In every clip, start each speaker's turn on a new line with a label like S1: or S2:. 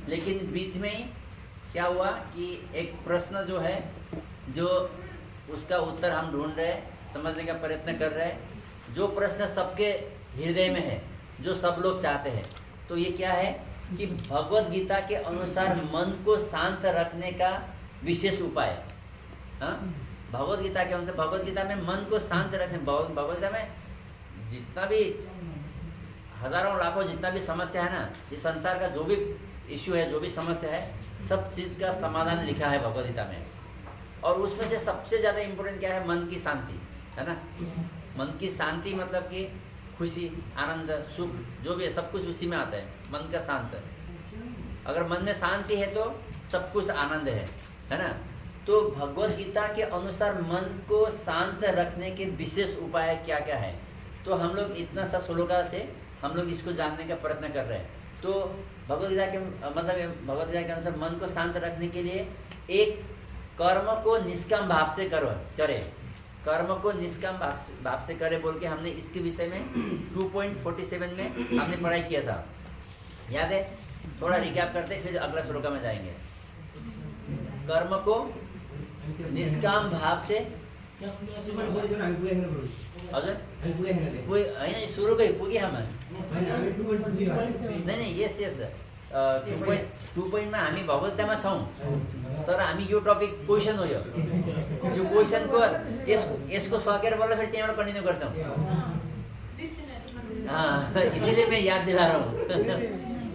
S1: लेकिन बीच में ही क्या हुआ कि एक प्रश्न जो है, जो उसका उत्तर हम ढूंढ रहे हैं, समझने का प्रयत्न कर रहे हैं, जो प्रश्न सबके हृदय में है, जो सब लोग चाहते हैं। तो ये क्या है कि भगवत गीता के अनुसार मन को शांत रखने का विशेष उपाय। हाँ, भगवत गीता के अनुसार, भगवत गीता में मन को शांत रखने, भगवत गीता में जितना भी हजारों लाखों जितना भी समस्या है ना, इस संसार का जो भी इश्यू है, जो भी समस्या है, सब चीज़ का समाधान लिखा है भगवत गीता में। और उसमें से सबसे ज़्यादा इम्पोर्टेंट क्या है? मन की शांति, है ना। मन की शांति मतलब कि खुशी, आनंद, सुख, जो भी है सब कुछ उसी में आता है, मन का शांत। अगर मन में शांति है तो सब कुछ आनंद है ना। तो भगवत गीता के अनुसार मन को शांत रखने के विशेष उपाय क्या क्या है, तो हम लोग इतना सा श्लोका से हम लोग इसको जानने का प्रयत्न कर रहे हैं। तो भगवत गीता के मतलब भगवत गीता के अनुसार मन को शांत रखने के लिए एक कर्म को निष्काम भाव से करे, कर्म को निष्काम भाव से करे बोल के हमने इसके विषय में 2.47 में हमने पढ़ाई किया था, याद है? थोड़ा रिकैप करते फिर अगला श्लोका में जाएंगे। कर्म को निष्काम भाव से सुरू गई पुगे हम नहीं यस 2 पोइन्टमा हामी भगवतमा छौँ, तर हामी यो टपिक क्वेसन हो, यो क्वेसनको यसको सकेर बल्ल फेरि त्यहाँबाट कन्टिन्यू गर्छौँ। हाँ, इसीलिए मैं याद दिला रहा हूँ।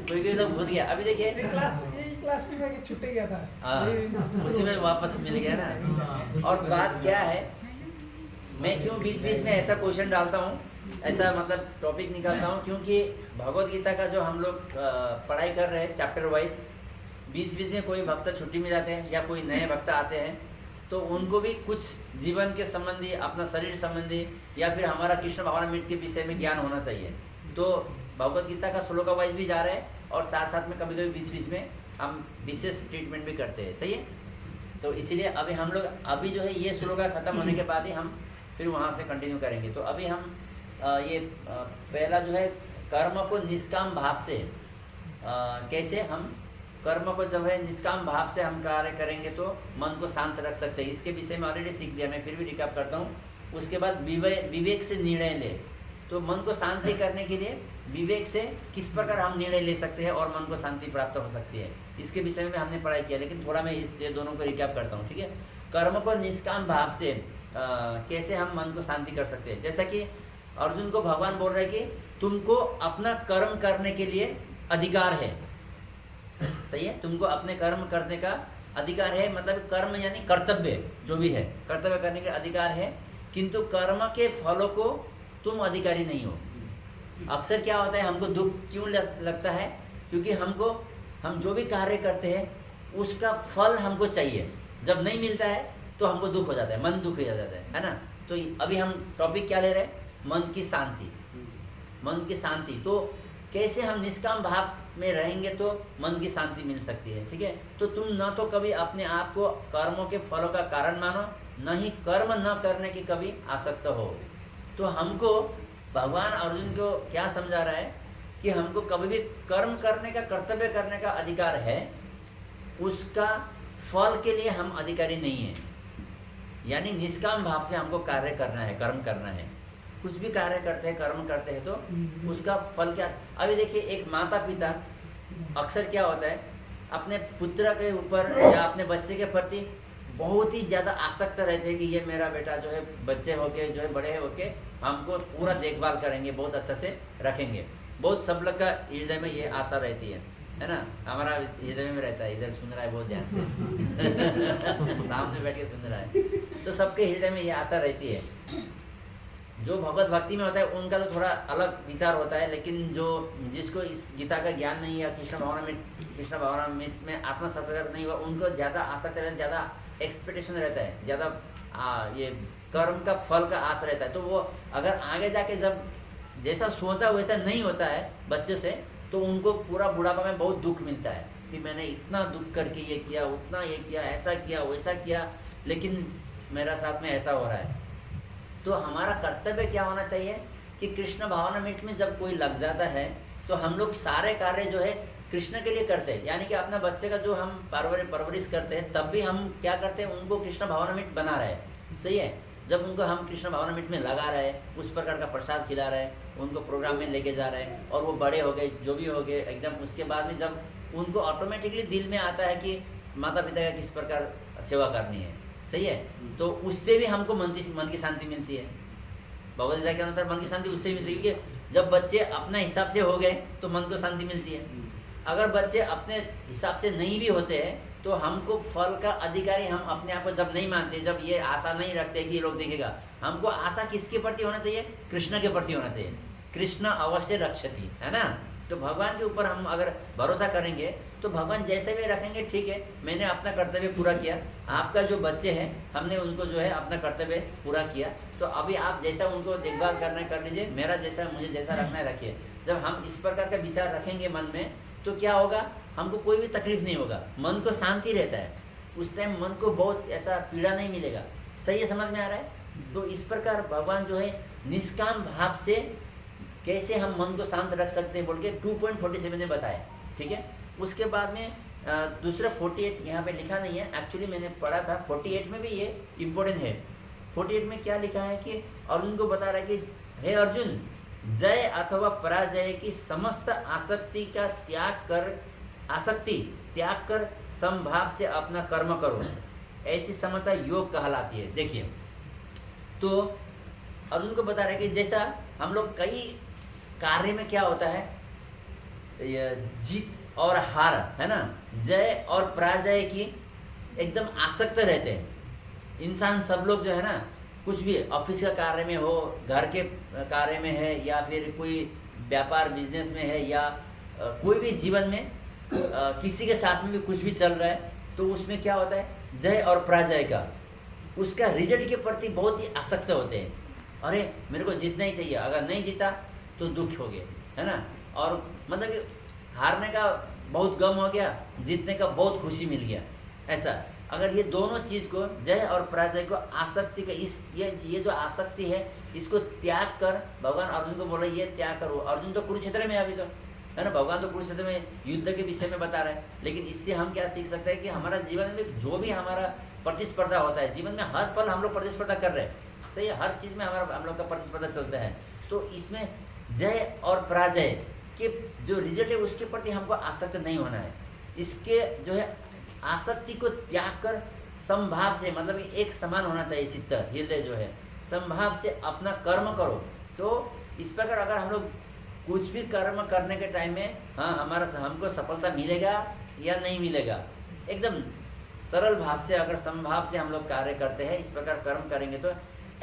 S1: कोई लोग भूल गया। अभी देखिए
S2: क्लास में छूट गया था,
S1: हाँ, उसी में वापस मिल गया ना। और बात क्या है, मैं क्यों बीच बीच में ऐसा क्वेश्चन डालता हूँ, ऐसा मतलब टॉपिक निकालता हूँ, क्योंकि भगवत गीता का जो हम लोग पढ़ाई कर रहे हैं चैप्टर वाइज, बीच बीच में कोई भक्त छुट्टी में जाते हैं या कोई नए भक्त आते हैं, तो उनको भी कुछ जीवन के संबंधी, अपना शरीर संबंधी या फिर हमारा कृष्ण भावनामृत के विषय में ज्ञान होना चाहिए। तो भगवत गीता का श्लोका वाइज भी जा रहे हैं और साथ साथ में कभी कभी बीच बीच में हम विशेष ट्रीटमेंट भी करते हैं, सही है। तो इसीलिए अभी हम लोग अभी जो है ये श्लोका खत्म होने के बाद ही हम फिर वहाँ से कंटिन्यू करेंगे। तो अभी हम ये पहला जो है कर्म को निष्काम भाव से कैसे हम कर्म को जब है निष्काम भाव से हम कार्य करेंगे तो मन को शांत रख सकते हैं, इसके विषय में ऑलरेडी सीख लिया, मैं फिर भी रिकैप करता हूँ। उसके बाद विवेक से निर्णय ले, तो मन को शांति करने के लिए विवेक से किस प्रकार हम निर्णय ले सकते हैं और मन को शांति प्राप्त हो सकती है, इसके विषय में हमने पढ़ाई किया, लेकिन थोड़ा मैं इस दोनों को रिकैप करता हूँ, ठीक है। कर्म को निष्काम भाव से कैसे हम मन को शांति कर सकते हैं। जैसा कि अर्जुन को भगवान बोल रहे हैं कि तुमको अपना कर्म करने के लिए अधिकार है, सही है, तुमको अपने कर्म करने का अधिकार है, मतलब कर्म यानी कर्तव्य जो भी है, कर्तव्य करने का अधिकार है, किंतु कर्म के फलों को तुम अधिकारी नहीं हो। अक्सर क्या होता है, हमको दुख क्यों लगता है, क्योंकि हम जो भी कार्य करते हैं उसका फल हमको चाहिए, जब नहीं मिलता है तो हमको दुख हो जाता है, मन दुख हो जाता है ना। तो अभी हम टॉपिक क्या ले रहे हैं, मन की शांति, मन की शांति। तो कैसे हम निष्काम भाव में रहेंगे तो मन की शांति मिल सकती है, ठीक है। तो तुम न तो कभी अपने आप को कर्मों के फलों का कारण मानो, न ही कर्म न करने की कभी आसक्त हो। तो हमको भगवान अर्जुन को क्या समझा रहा है कि हमको कभी भी कर्म करने का, कर्तव्य करने का अधिकार है, उसका फल के लिए हम अधिकारी नहीं हैं। यानी निष्काम भाव से हमको कार्य करना है, कर्म करना है। कुछ भी कार्य करते हैं, कर्म करते हैं तो उसका फल क्या। अभी देखिए, एक माता पिता अक्सर क्या होता है, अपने पुत्र के ऊपर या अपने बच्चे के प्रति बहुत ही ज़्यादा आसक्त रहते हैं कि ये मेरा बेटा जो है बच्चे होके जो है बड़े होके हमको पूरा देखभाल करेंगे, बहुत अच्छे से रखेंगे। बहुत सब लोग का हृदय में ये आशा रहती है ना। हमारा हृदय में रहता है, इधर सुन रहा है बहुत ध्यान से सामने बैठ के सुन रहा है, तो सबके हृदय में ये आशा रहती है। जो भगवत भक्ति में होता है उनका तो थोड़ा अलग विचार होता है, लेकिन जो जिसको इस गीता का ज्ञान नहीं है, कृष्ण भावनामृत में आत्मा साक्षात्कार नहीं हुआ, उनको ज़्यादा आसक्त रहता है, ज़्यादा एक्सपेक्टेशन रहता है, ज़्यादा ये कर्म का फल का आस रहता है। तो वो अगर आगे जाके जब जैसा सोचा वैसा नहीं होता है बच्चे से, तो उनको पूरा बुढ़ापा में बहुत दुख मिलता है कि मैंने इतना दुख करके ये किया, उतना ये किया, ऐसा किया, वैसा किया, लेकिन मेरा साथ में ऐसा हो रहा है। तो हमारा कर्तव्य क्या होना चाहिए कि कृष्ण भावनामृत में जब कोई लग जाता है तो हम लोग सारे कार्य जो है कृष्ण के लिए करते हैं। यानी कि अपना बच्चे का जो हम परवरिश करते हैं, तब भी हम क्या करते हैं, उनको कृष्ण भावनामृत बना रहे हैं। सही है। जब उनको हम कृष्ण भावनामृत में लगा रहे हैं, उस प्रकार का प्रसाद खिला रहे हैं, उनको प्रोग्राम में लेके जा रहे हैं, और वो बड़े हो गए जो भी हो गए एकदम, उसके बाद में जब उनको ऑटोमेटिकली दिल में आता है कि माता पिता का किस प्रकार सेवा करनी है। सही है। तो उससे भी हमको मन की शांति मिलती है। भगवद गीता के अनुसार मन की शांति उससे ही मिलती है, क्योंकि जब बच्चे अपने हिसाब से हो गए तो मन को शांति मिलती है। अगर बच्चे अपने हिसाब से नहीं भी होते हैं तो हमको फल का अधिकारी हम अपने आप को जब नहीं मानते, जब ये आशा नहीं रखते कि ये लोग देखेगा, हमको आशा किसके प्रति होना चाहिए, कृष्ण के प्रति होना चाहिए। कृष्ण अवश्य रक्षति, है ना। तो भगवान के ऊपर हम अगर भरोसा करेंगे तो भगवान जैसे भी रखेंगे, ठीक है मैंने अपना कर्तव्य पूरा किया, आपका जो बच्चे हैं हमने उनको जो है अपना कर्तव्य पूरा किया, तो अभी आप जैसा उनको देखभाल करना है कर लीजिए, मेरा जैसा मुझे जैसा रखना है रखिए। जब हम इस प्रकार का विचार रखेंगे मन में तो क्या होगा, हमको कोई भी तकलीफ नहीं होगा, मन को शांति रहता है, उस टाइम मन को बहुत ऐसा पीड़ा नहीं मिलेगा। सही है, समझ में आ रहा है। तो इस प्रकार भगवान जो है निष्काम भाव से कैसे हम मन को शांत रख सकते हैं बोल के 2.47 ने बताया। ठीक है। उसके बाद में दूसरा 48 यहाँ पे लिखा नहीं है, एक्चुअली मैंने पढ़ा था 48 में भी ये इम्पोर्टेंट है। 48 में क्या लिखा है कि अर्जुन को बता रहा है कि हे अर्जुन, जय अथवा पराजय की समस्त आसक्ति त्याग कर समभाव से अपना कर्म करो, ऐसी समता योग कहलाती है। देखिए, तो अर्जुन को बता रहे कि जैसा हम लोग कई कार्य में क्या होता है, जीत और हार, है ना, जय और पराजय की एकदम आसक्त रहते हैं इंसान। सब लोग जो है ना, कुछ भी ऑफिस का कार्य में हो, घर के कार्य में है, या फिर कोई व्यापार बिजनेस में है, या कोई भी जीवन में किसी के साथ में भी कुछ भी चल रहा है, तो उसमें क्या होता है, जय और पराजय का, उसका रिजल्ट के प्रति बहुत ही आसक्त होते हैं। अरे मेरे को जीतना ही चाहिए, अगर नहीं जीता तो दुख हो गया, है ना। और मतलब कि हारने का बहुत गम हो गया, जीतने का बहुत खुशी मिल गया, ऐसा। अगर ये दोनों चीज़ को, जय और पराजय को, आसक्ति का ये जो आसक्ति है, इसको त्याग कर, भगवान अर्जुन को बोले ये त्याग करो। अर्जुन तो कुरुक्षेत्र में अभी तो, है ना, भगवान तो कुरुक्षेत्र में युद्ध के विषय में बता रहे हैं। लेकिन इससे हम क्या सीख सकते हैं कि हमारा जीवन में जो भी हमारा प्रतिस्पर्धा होता है, जीवन में हर पल हम लोग प्रतिस्पर्धा कर रहे हैं। सही है, हर चीज़ में हम लोग का प्रतिस्पर्धा चलता है। तो इसमें जय और पराजय के जो रिजल्ट है उसके प्रति हमको आसक्त नहीं होना है। इसके जो है आसक्ति को त्याग कर समभाव से, मतलब कि एक समान होना चाहिए चित्त, हृदय जो है, समभाव से अपना कर्म करो। तो इस प्रकार अगर हम लोग कुछ भी कर्म करने के टाइम में, हाँ हमको सफलता मिलेगा या नहीं मिलेगा, एकदम सरल भाव से, अगर समभाव से हम लोग कार्य करते हैं, इस प्रकार कर्म करेंगे तो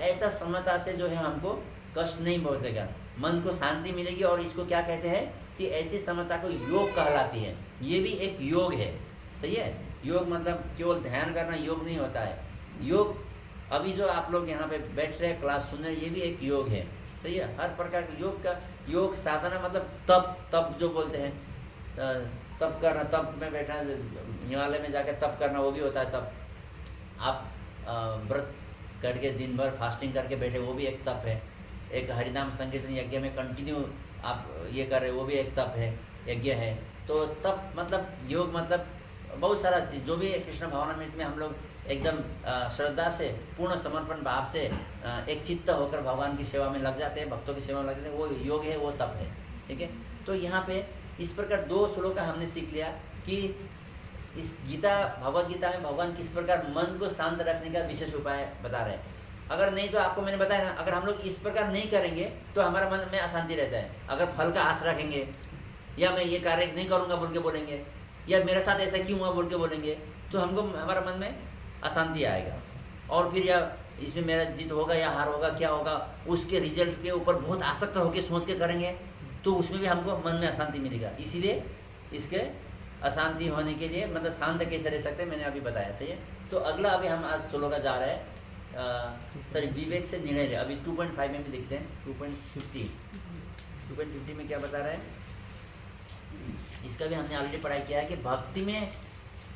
S1: ऐसा समता से जो है हमको कष्ट नहीं पहुँचेगा, मन को शांति मिलेगी। और इसको क्या कहते हैं कि ऐसी समता को योग कहलाती है। ये भी एक योग है। सही है। योग मतलब केवल ध्यान करना योग नहीं होता है। योग अभी जो आप लोग यहाँ पे बैठ रहे हैं, क्लास सुन रहे हैं, ये भी एक योग है। सही है। हर प्रकार के योग का, योग साधना मतलब तप जो बोलते हैं, तप करना, तप में बैठना, हिमालय में जाकर तप करना, वो भी होता है तप। आप व्रत करके दिन भर फास्टिंग करके बैठे, वो भी एक तप है। एक हरिनाम संकीर्तन यज्ञ में कंटिन्यू आप ये कर रहे, वो भी एक तप है, यज्ञ है। तो तप मतलब, योग मतलब बहुत सारा चीज़, जो भी कृष्ण भावनामृत में हम लोग एकदम श्रद्धा से, पूर्ण समर्पण भाव से एक चित्त होकर भगवान की सेवा में लग जाते हैं, भक्तों की सेवा में लग जाते हैं, वो योग है, वो तप है। ठीक है। तो यहाँ पे इस प्रकार 2 श्लोक का हमने सीख लिया कि इस भगवद गीता में भगवान किस प्रकार मन को शांत रखने का विशेष उपाय बता रहे हैं। अगर नहीं तो आपको मैंने बताया ना, अगर हम लोग इस प्रकार नहीं करेंगे तो हमारा मन में अशांति रहता है। अगर फल का आस रखेंगे, या मैं ये कार्य नहीं करूँगा बोल के बोलेंगे, या मेरे साथ ऐसा क्यों हुआ बोल के बोलेंगे, तो हमको हमारा मन में अशांति आएगा। और फिर या इसमें मेरा जीत होगा या हार होगा, क्या होगा, उसके रिजल्ट के ऊपर बहुत आसक्त होकर सोच के करेंगे, तो उसमें भी हमको मन में अशांति मिलेगा। इसीलिए इसके अशांति होने के लिए, मतलब शांत कैसे रह सकते हैं, मैंने अभी बताया। सही है। तो अगला अभी हम आज 16 का जा रहे हैं, सॉरी, विवेक से निर्णय ले। अभी 2.5 में भी देखते हैं। 2.50 में क्या बता रहा है, इसका भी हमने ऑलरेडी पढ़ाई किया है कि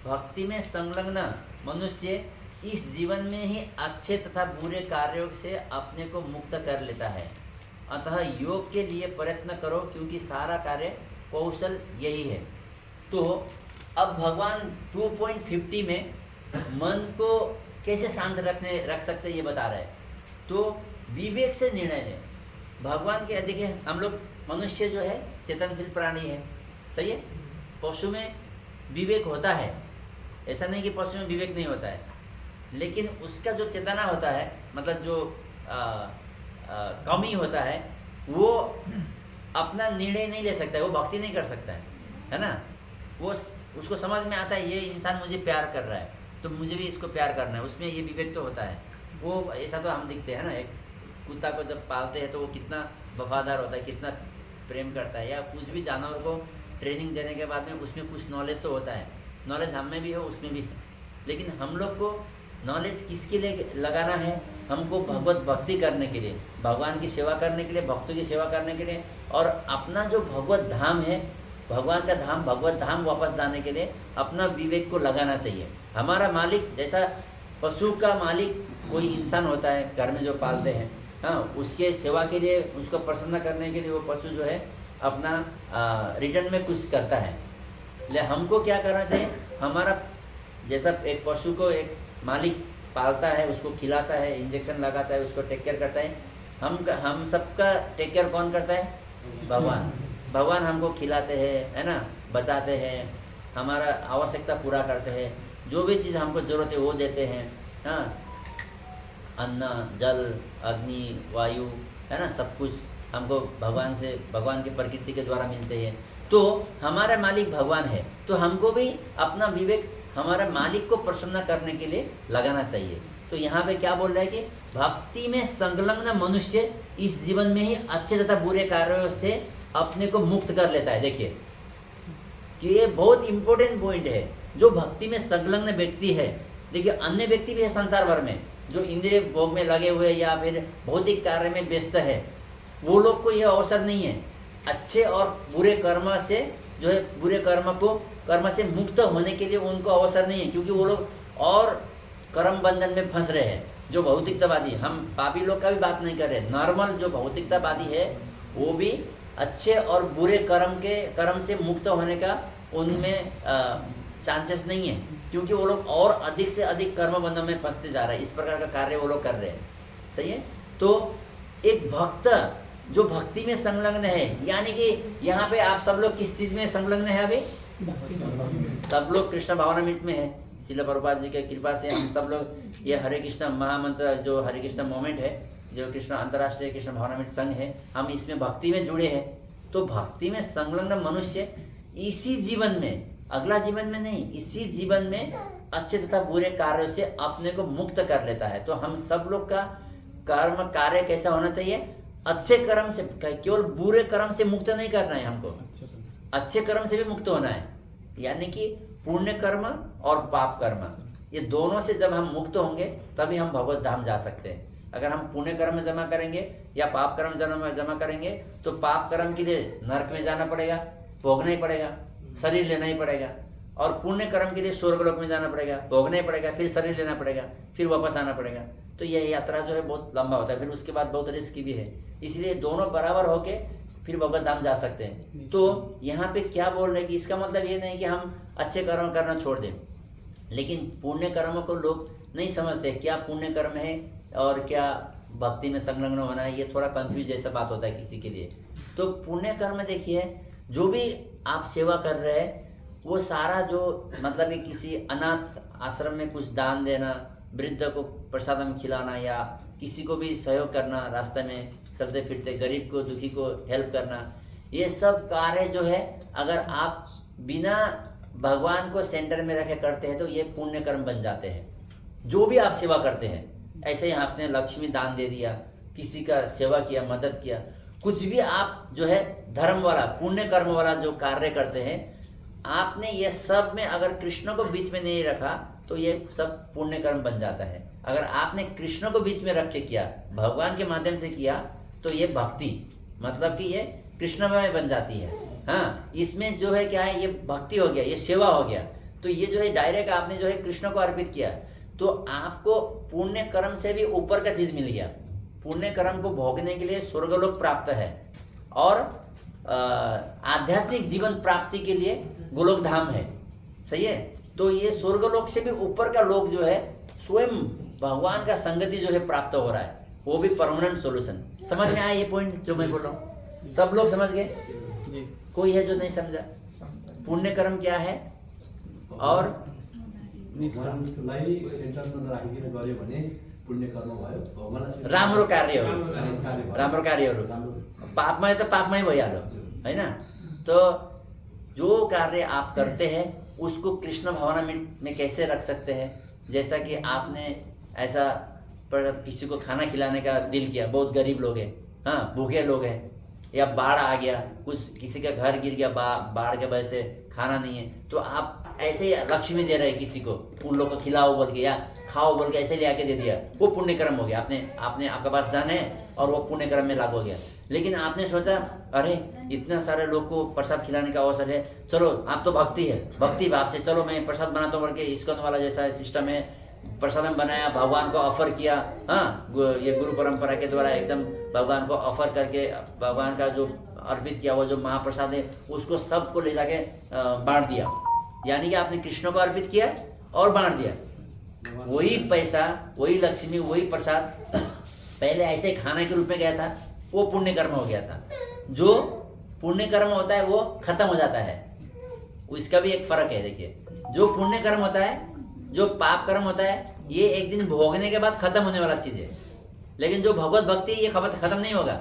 S1: भक्ति में संलग्न मनुष्य इस जीवन में ही अच्छे तथा बुरे कार्यों से अपने को मुक्त कर लेता है। अतः योग के लिए प्रयत्न करो, क्योंकि सारा कार्य कौशल यही है। तो अब भगवान 2.50 में मन को कैसे शांत रख सकते ये बता रहे हैं। तो विवेक से निर्णय लें। भगवान के देखिए, हम लोग मनुष्य जो है चेतनशील प्राणी है, सही है। पशु में विवेक होता है, ऐसा नहीं कि पशु में विवेक नहीं होता है, लेकिन उसका जो चेतना होता है, मतलब जो कमी होता है, वो अपना निर्णय नहीं ले सकता है, वो भक्ति नहीं कर सकता है ना। वो उसको समझ में आता है ये इंसान मुझे प्यार कर रहा है तो मुझे भी इसको प्यार करना है, उसमें ये विवेक तो होता है। वो ऐसा तो हम दिखते हैं ना, एक कुत्ता को जब पालते हैं तो वो कितना वफादार होता है, कितना प्रेम करता है, या कुछ भी जानवर को ट्रेनिंग देने के बाद में उसमें कुछ नॉलेज तो होता है। नॉलेज हम में भी है, उसमें भी है, लेकिन हम लोग को नॉलेज किसके लिए लगाना है? हमको भगवत भक्ति करने के लिए, भगवान की सेवा करने के लिए, भक्तों की सेवा करने के लिए, और अपना जो भगवत धाम है, भगवान का धाम, भगवत धाम वापस जाने के लिए अपना विवेक को लगाना चाहिए। हमारा मालिक, जैसा पशु का मालिक कोई इंसान होता है घर में जो पालते हैं, हाँ, उसके सेवा के लिए, उसको प्रसन्न करने के लिए वो पशु जो है अपना रिटर्न में कुछ करता है। ले हमको क्या करना चाहिए? हमारा जैसा एक पशु को एक मालिक पालता है, उसको खिलाता है, इंजेक्शन लगाता है, उसको टेक केयर करता है, हम सबका टेक केयर कौन करता है? भगवान। भगवान हमको खिलाते हैं, है ना, बचाते हैं, हमारा आवश्यकता पूरा करते हैं, जो भी चीज़ हमको ज़रूरत है वो देते हैं, हाँ, अन्न, जल, अग्नि, वायु, है ना, सब कुछ हमको भगवान से, भगवान की प्रकृति के द्वारा मिलते हैं। तो हमारा मालिक भगवान है, तो हमको भी अपना विवेक हमारा मालिक को प्रसन्न करने के लिए लगाना चाहिए। तो यहाँ पे क्या बोल रहा है कि भक्ति में संलग्न मनुष्य इस जीवन में ही अच्छे तथा बुरे कार्यों से अपने को मुक्त कर लेता है। देखिए कि ये बहुत इंपॉर्टेंट पॉइंट है। जो भक्ति में संलग्न व्यक्ति है, देखिए अन्य व्यक्ति भी है संसार भर में जो इंद्रिय भोग में लगे हुए या फिर भौतिक कार्य में व्यस्त है, वो लोग को यह अवसर नहीं है अच्छे और बुरे कर्म से, जो है बुरे कर्म से मुक्त होने के लिए उनको अवसर नहीं है, क्योंकि वो लोग और कर्म बंधन में फंस रहे हैं। जो भौतिकतावादी, हम पापी लोग का भी बात नहीं कर रहे, नॉर्मल जो भौतिकतावादी है वो भी अच्छे और बुरे कर्म से मुक्त होने का उनमें चांसेस नहीं है, क्योंकि वो लोग और अधिक से अधिक कर्म बंधन में फंसते जा रहे हैं। इस प्रकार का कार्य वो लोग कर रहे हैं, सही है। तो एक भक्त जो भक्ति में संलग्न है, यानी कि यहाँ पे आप सब लोग किस चीज में संलग्न है? अभी सब लोग कृष्ण भावनामृत में है। श्रील प्रभुपाद जी की कृपा से हम सब लोग ये हरे कृष्ण महामंत्र, जो हरे कृष्ण मोमेंट है, जो कृष्ण अंतर्राष्ट्रीय कृष्ण भावनामृत संघ है, हम इसमें भक्ति में जुड़े हैं। तो भक्ति में संलग्न मनुष्य इसी जीवन में, अगला जीवन में नहीं, इसी जीवन में अच्छे तथा बुरे कार्यों से अपने को मुक्त कर लेता है। तो हम सब लोग का कर्म कार्य कैसा होना चाहिए? अच्छे कर्म से, केवल बुरे कर्म से मुक्त नहीं करना है हमको, अच्छे कर्म से भी मुक्त होना है। यानी कि पुण्य कर्म और पाप कर्म, ये दोनों से जब हम मुक्त होंगे तभी हम भगवत धाम जा सकते हैं। अगर हम पुण्य कर्म में जमा करेंगे या पाप कर्म जमा करेंगे तो पाप कर्म के लिए नरक में जाना पड़ेगा, भोगना ही पड़ेगा, शरीर लेना ही पड़ेगा, और पुण्य कर्म के लिए स्वर्गलोक में जाना पड़ेगा, भोगना ही पड़ेगा, फिर शरीर लेना पड़ेगा, फिर वापस आना पड़ेगा। तो यह यात्रा जो है बहुत लंबा होता है, फिर उसके बाद बहुत रिस्क भी है। इसलिए दोनों बराबर होके फिर भगवत धाम जा सकते हैं। तो यहाँ पे क्या बोल रहे हैं कि इसका मतलब ये नहीं कि हम अच्छे कर्म करना छोड़ दें, लेकिन पुण्य कर्म को लोग नहीं समझते क्या पुण्य कर्म है और क्या भक्ति में संलग्न होना है। ये थोड़ा कंफ्यूज जैसा बात होता है किसी के लिए। तो पुण्य कर्म देखिए, जो भी आप सेवा कर रहे हैं वो सारा जो मतलब कि किसी अनाथ आश्रम में कुछ दान देना, वृद्ध को प्रसादम खिलाना, या किसी को भी सहयोग करना, रास्ते में चलते फिरते गरीब को, दुखी को हेल्प करना, ये सब कार्य जो है अगर आप बिना भगवान को सेंटर में रखे करते हैं तो ये पुण्य कर्म बन जाते हैं। जो भी आप सेवा करते हैं, ऐसे ही आपने लक्ष्मी दान दे दिया, किसी का सेवा किया, मदद किया, कुछ भी आप जो है धर्म वाला, पुण्य कर्म वाला जो कार्य करते हैं, आपने ये सब में अगर कृष्ण को बीच में नहीं रखा तो ये सब पुण्य कर्म बन जाता है। अगर आपने कृष्ण को बीच में रख के किया, भगवान के माध्यम से किया, तो ये भक्ति मतलब कि ये कृष्णमय बन जाती है। हाँ, इसमें जो है क्या है, ये भक्ति हो गया, ये सेवा हो गया। तो ये जो है डायरेक्ट आपने जो है कृष्ण को अर्पित किया, तो आपको पुण्य कर्म से भी ऊपर का चीज मिल गया। पुण्य कर्म को भोगने के लिए स्वर्गलोक प्राप्त है, और आध्यात्मिक जीवन प्राप्ति के लिए गोलोक धाम है, सही है। तो ये स्वर्गलोक से भी ऊपर का लोक जो है स्वयं भगवान का संगति जो है प्राप्त हो रहा है, वो भी परमानेंट सॉल्यूशन। समझ में आया ये पॉइंट जो मैं बोल रहा हूँ? सब लोग समझ गए? कोई है जो नहीं समझा? पुण्य कर्म क्या है और राम्रो कार्यहरू पापमय तो पापमय भइहाल्यो हैन। तो जो कार्य आप करते हैं उसको कृष्ण भावना में कैसे रख सकते हैं? जैसा कि आपने ऐसा पर किसी को खाना खिलाने का दिल किया, बहुत गरीब लोग हैं, हाँ भूखे लोग हैं, या बाढ़ आ गया, कुछ किसी का घर गिर गया बाढ़ के वजह से खाना नहीं है, तो आप ऐसे ही लक्ष्मी दे रहे हैं किसी को, उन लोग को खिलाओ बोल के या खाओ बोल के ऐसे ले आके दे दिया, वो पुण्य कर्म हो गया। आपने आपके पास धन है और वो पुण्य कर्म में लागू हो गया। लेकिन आपने सोचा अरे इतना सारे लोग को प्रसाद खिलाने का अवसर है, चलो आप तो भक्ति है, भक्ति भाव से चलो मैं प्रसाद बनाता हूँ बोल के इस्कॉन वाला जैसा सिस्टम है, प्रसादम बनाया, भगवान को ऑफर किया, हाँ ये गुरु परंपरा के द्वारा एकदम भगवान को ऑफर करके भगवान का जो अर्पित किया हुआ जो महाप्रसाद है उसको सबको ले जाके बांट दिया। यानी कि आपने कृष्ण को अर्पित किया और बांट दिया। वही पैसा, वही लक्ष्मी, वही प्रसाद पहले ऐसे खाने के रूप में गया था, वो पुण्य कर्म हो गया था। जो पुण्य कर्म होता है वो खत्म हो जाता है, इसका भी एक फर्क है। देखिए, जो पुण्य कर्म होता है, जो पाप कर्म होता है, ये एक दिन भोगने के बाद खत्म होने वाला चीज है। लेकिन जो भगवत भक्ति, ये खत्म नहीं होगा।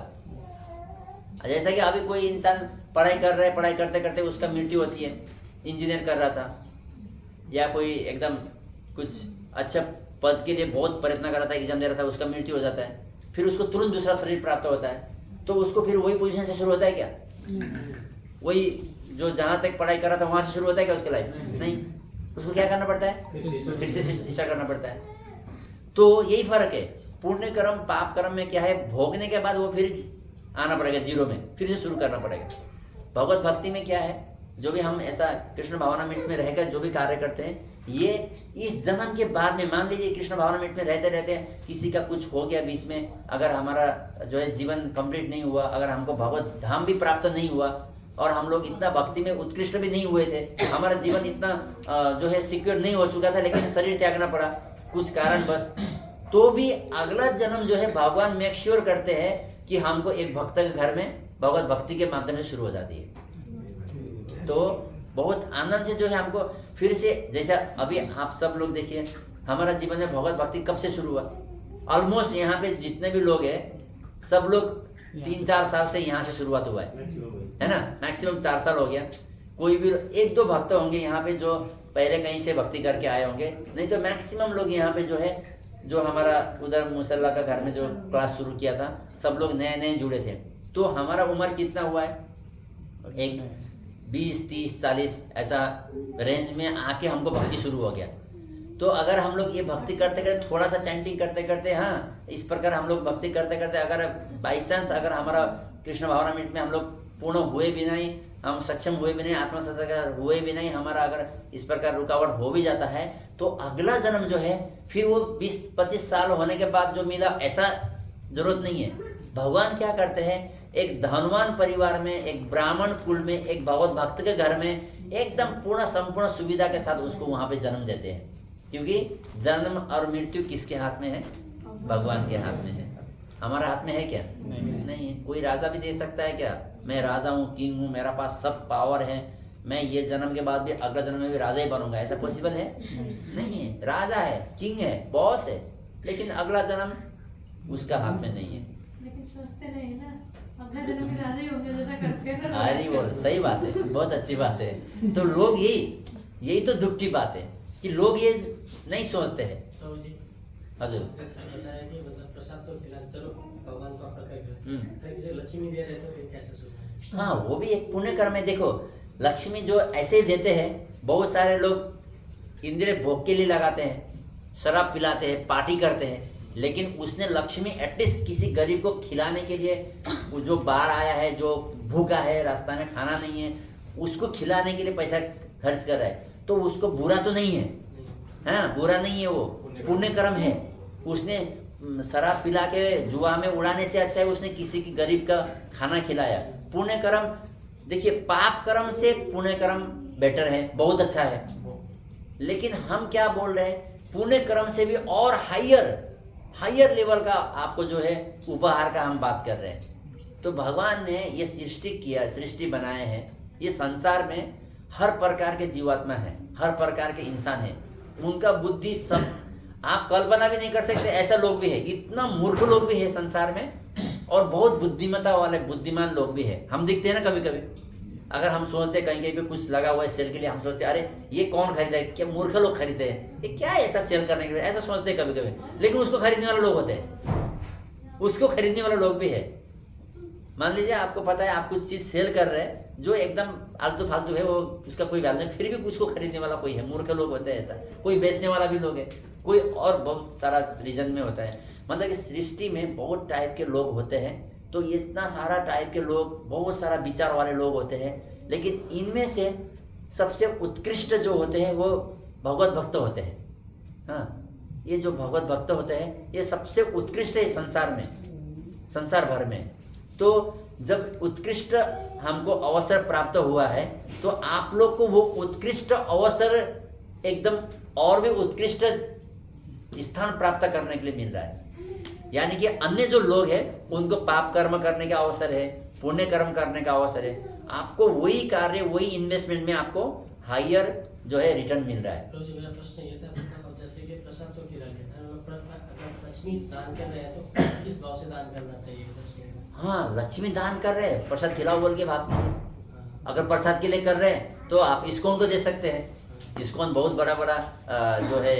S1: जैसा कि अभी कोई इंसान पढ़ाई कर रहा है, पढ़ाई करते करते उसका मृत्यु होती है, इंजीनियर कर रहा था या कोई एकदम कुछ अच्छा पद के लिए बहुत प्रयत्न कर रहा था, एग्जाम दे रहा था, उसका मृत्यु हो जाता है, फिर उसको तुरंत दूसरा शरीर प्राप्त होता है, तो उसको फिर वही पोजीशन से शुरू होता है क्या? वही जो जहाँ तक पढ़ाई कर रहा था वहाँ से शुरू होता है क्या उसकी लाइफ? नहीं, उसको क्या करना पड़ता है? फिर से स्टार्ट करना पड़ता है। तो यही फर्क है। पुण्य कर्म पाप कर्म में क्या है, भोगने के बाद वो फिर आना पड़ेगा जीरो में, फिर से शुरू करना पड़ेगा। भगवत भक्ति में क्या है, जो भी हम ऐसा कृष्ण भावना मिट में रहकर जो भी कार्य करते हैं, ये इस जन्म के बाद में, मान लीजिए कृष्ण भावना मिट में रहते रहते किसी का कुछ हो गया बीच में, अगर हमारा जो है जीवन कंप्लीट नहीं हुआ, अगर हमको भगवत धाम भी प्राप्त नहीं हुआ और हम लोग इतना भक्ति में उत्कृष्ट भी नहीं हुए थे, हमारा जीवन इतना जो है सिक्योर नहीं हो चुका था, लेकिन शरीर त्यागना पड़ा कुछ कारण बस, तो भी अगला जन्म जो है भगवान मेक श्योर करते हैं कि हमको एक भक्त के घर में भगवत भक्ति के माध्यम से शुरू हो जाती है। तो बहुत आनंद से जो है हमको फिर से, जैसा अभी आप सब लोग देखिए, हमारा जीवन में भगवत भक्ति कब से शुरू हुआ? ऑलमोस्ट यहाँ पे जितने भी लोग हैं सब लोग 3-4 साल से यहाँ से शुरुआत हुआ है ना, मैक्सिमम 4 साल हो गया। कोई भी 1-2 भक्त होंगे यहाँ पे जो पहले कहीं से भक्ति करके आए होंगे, नहीं तो मैक्सिमम लोग यहाँ पे जो है, जो हमारा उधर मुसल्ला का घर में जो क्लास शुरू किया था, सब लोग नए नए जुड़े थे। तो हमारा उम्र कितना हुआ है, एक 20, 30, 40 ऐसा रेंज में आके हमको भक्ति शुरू हो गया। तो अगर हम लोग ये भक्ति करते करते, थोड़ा सा चैंटिंग करते करते, हाँ इस प्रकार हम लोग भक्ति करते करते, अगर बाई चांस अगर हमारा कृष्ण भावना मिट में हम लोग पूर्ण हुए भी नहीं, हम सक्षम हुए भी नहीं, आत्मा साक्षात्कार हुए भी नहीं, हमारा अगर इस प्रकार रुकावट हो भी जाता है, तो अगला जन्म जो है फिर वो 20-25 साल होने के बाद जो मिला, ऐसा जरूरत नहीं है। भगवान क्या करते हैं, एक धनवान परिवार में, एक ब्राह्मण कुल में, एक भगवत भक्त के घर में एकदम पूर्ण संपूर्ण सुविधा के साथ उसको वहां पे जन्म देते हैं। क्योंकि जन्म और मृत्यु किसके हाथ में है? भगवान के हाथ में है। हमारा हाथ में है क्या? नहीं है। कोई राजा भी दे सकता है क्या? मैं राजा हूँ, किंग हूँ, मेरा पास सब पावर है, मैं ये जन्म के बाद भी अगला जन्म में भी राजा ही बनूंगा, ऐसा पॉसिबल है? नहीं है। राजा है, किंग है, बॉस है, लेकिन अगला जन्म उसका हाथ में नहीं है।
S3: लेकिन सोचते नहीं ना, अगला जन्म में राजा ही होंगे जैसा करते हैं।
S1: अरे बोल, सही बात है, बहुत अच्छी बात है। तो लोग यही तो दुख की बात है कि लोग ये नहीं सोचते हैं। हजुर,
S4: प्रसाद तो खिला, चलो भगवान को ऑफर करके लक्ष्मी दे रहे तो फिर कैसे सोचना?
S1: हाँ, वो भी एक पुण्य कर्म है। देखो, लक्ष्मी जो ऐसे देते हैं, बहुत सारे लोग इंद्रिय भोग के लिए लगाते हैं, शराब पिलाते हैं, पार्टी करते हैं, लेकिन उसने लक्ष्मी एटलीस्ट किसी गरीब को खिलाने के लिए, जो बाढ़ आया है, जो भूखा है, रास्ता में खाना नहीं है, उसको खिलाने के लिए पैसा खर्च कर रहा है, तो उसको बुरा तो नहीं है, हाँ बुरा नहीं है, वो पुण्य कर्म है। उसने शराब पिला के जुआ में उड़ाने से अच्छा है उसने किसी की गरीब का खाना खिलाया। पुण्य कर्म, देखिए पाप कर्म से पुण्य कर्म बेटर है, बहुत अच्छा है। लेकिन हम क्या बोल रहे हैं, पुण्य कर्म से भी और हायर लेवल का आपको जो है उपहार का हम बात कर रहे हैं। तो भगवान ने ये सृष्टि बनाए हैं। ये संसार में हर प्रकार के जीवात्मा है, हर प्रकार के इंसान है। उनका बुद्धि सब आप कल्पना भी नहीं कर सकते, ऐसा लोग भी है। इतना मूर्ख लोग भी है संसार में, और बहुत बुद्धिमता वाले बुद्धिमान लोग भी है। हम दिखते हैं ना कभी कभी, अगर हम सोचते कहीं कहीं पे कुछ लगा हुआ है सेल के लिए, हम सोचते अरे ये कौन खरीदा है, क्या मूर्ख लोग खरीदते हैं, ये क्या है ऐसा सेल करने के लिए, ऐसा सोचते हैं कभी कभी। लेकिन उसको खरीदने वाले लोग होते हैं, उसको खरीदने वाले लोग भी है। मान लीजिए आपको पता है आप कुछ चीज़ सेल कर रहे हैं जो एकदम आलतू फालतू है, वो उसका कोई वैल्यू नहीं, फिर भी उसको खरीदने वाला कोई है। मूर्ख लोग होते हैं ऐसा, कोई बेचने वाला भी लोग है, कोई और बहुत सारा रीजन में होता है। मतलब कि सृष्टि में बहुत टाइप के लोग होते हैं। तो इतना सारा टाइप के लोग, बहुत सारा विचार वाले लोग होते हैं, लेकिन इनमें से सबसे उत्कृष्ट जो होते हैं वो भगवत भक्त होते हैं। हाँ, ये जो भगवत भक्त होते हैं ये सबसे उत्कृष्ट है संसार में, संसार भर में। तो जब उत्कृष्ट हमको अवसर प्राप्त हुआ है, तो आप लोग को वो उत्कृष्ट अवसर एकदम और भी उत्कृष्ट स्थान प्राप्त करने के लिए मिल रहा है। यानी कि अन्य जो लोग हैं उनको पाप कर्म करने का अवसर है, पुण्य कर्म करने का अवसर है। आपको वही कार्य, वही इन्वेस्टमेंट में आपको हायर जो है रिटर्न मिल रहा है।
S4: तो जो मेरा प्रश्न ये था, मतलब जैसे कि प्रसाद तो खिला लेता है, अगर लक्ष्मी दान कर रहे हैं तो किस भाव से दान करना चाहिए?
S1: हाँ, लक्ष्मी दान कर रहे हैं, प्रसाद खिलाओ बोल के भाव कीजिए। अगर प्रसाद के लिए कर रहे हैं तो आप इस्कॉन को दे सकते हैं। इस्कॉन बहुत बड़ा जो है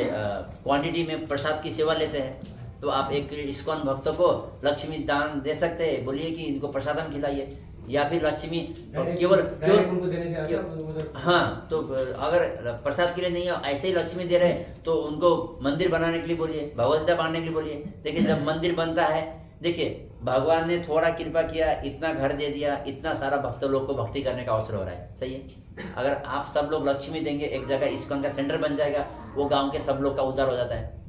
S1: क्वांटिटी में प्रसाद की सेवा लेते हैं। तो आप एक इस्कॉन भक्त को लक्ष्मी दान दे सकते हैं, बोलिए कि इनको प्रसादम खिलाइए। या फिर लक्ष्मी केवल
S5: उनको देने से अच्छा,
S1: हाँ, तो अगर प्रसाद के लिए नहीं है, ऐसे ही लक्ष्मी दे रहे हैं तो उनको मंदिर बनाने के लिए बोलिए, भगवत गीता पढ़ने के लिए बोलिए। देखिए जब मंदिर बनता है, देखिए भगवान ने थोड़ा कृपा किया, इतना घर दे दिया, इतना सारा भक्त लोग को भक्ति करने का अवसर हो रहा है। सही है। अगर आप सब लोग लक्ष्मी देंगे, एक जगह इस्कॉन का सेंटर बन जाएगा, वो गांव के सब लोग का उद्धार हो जाता है।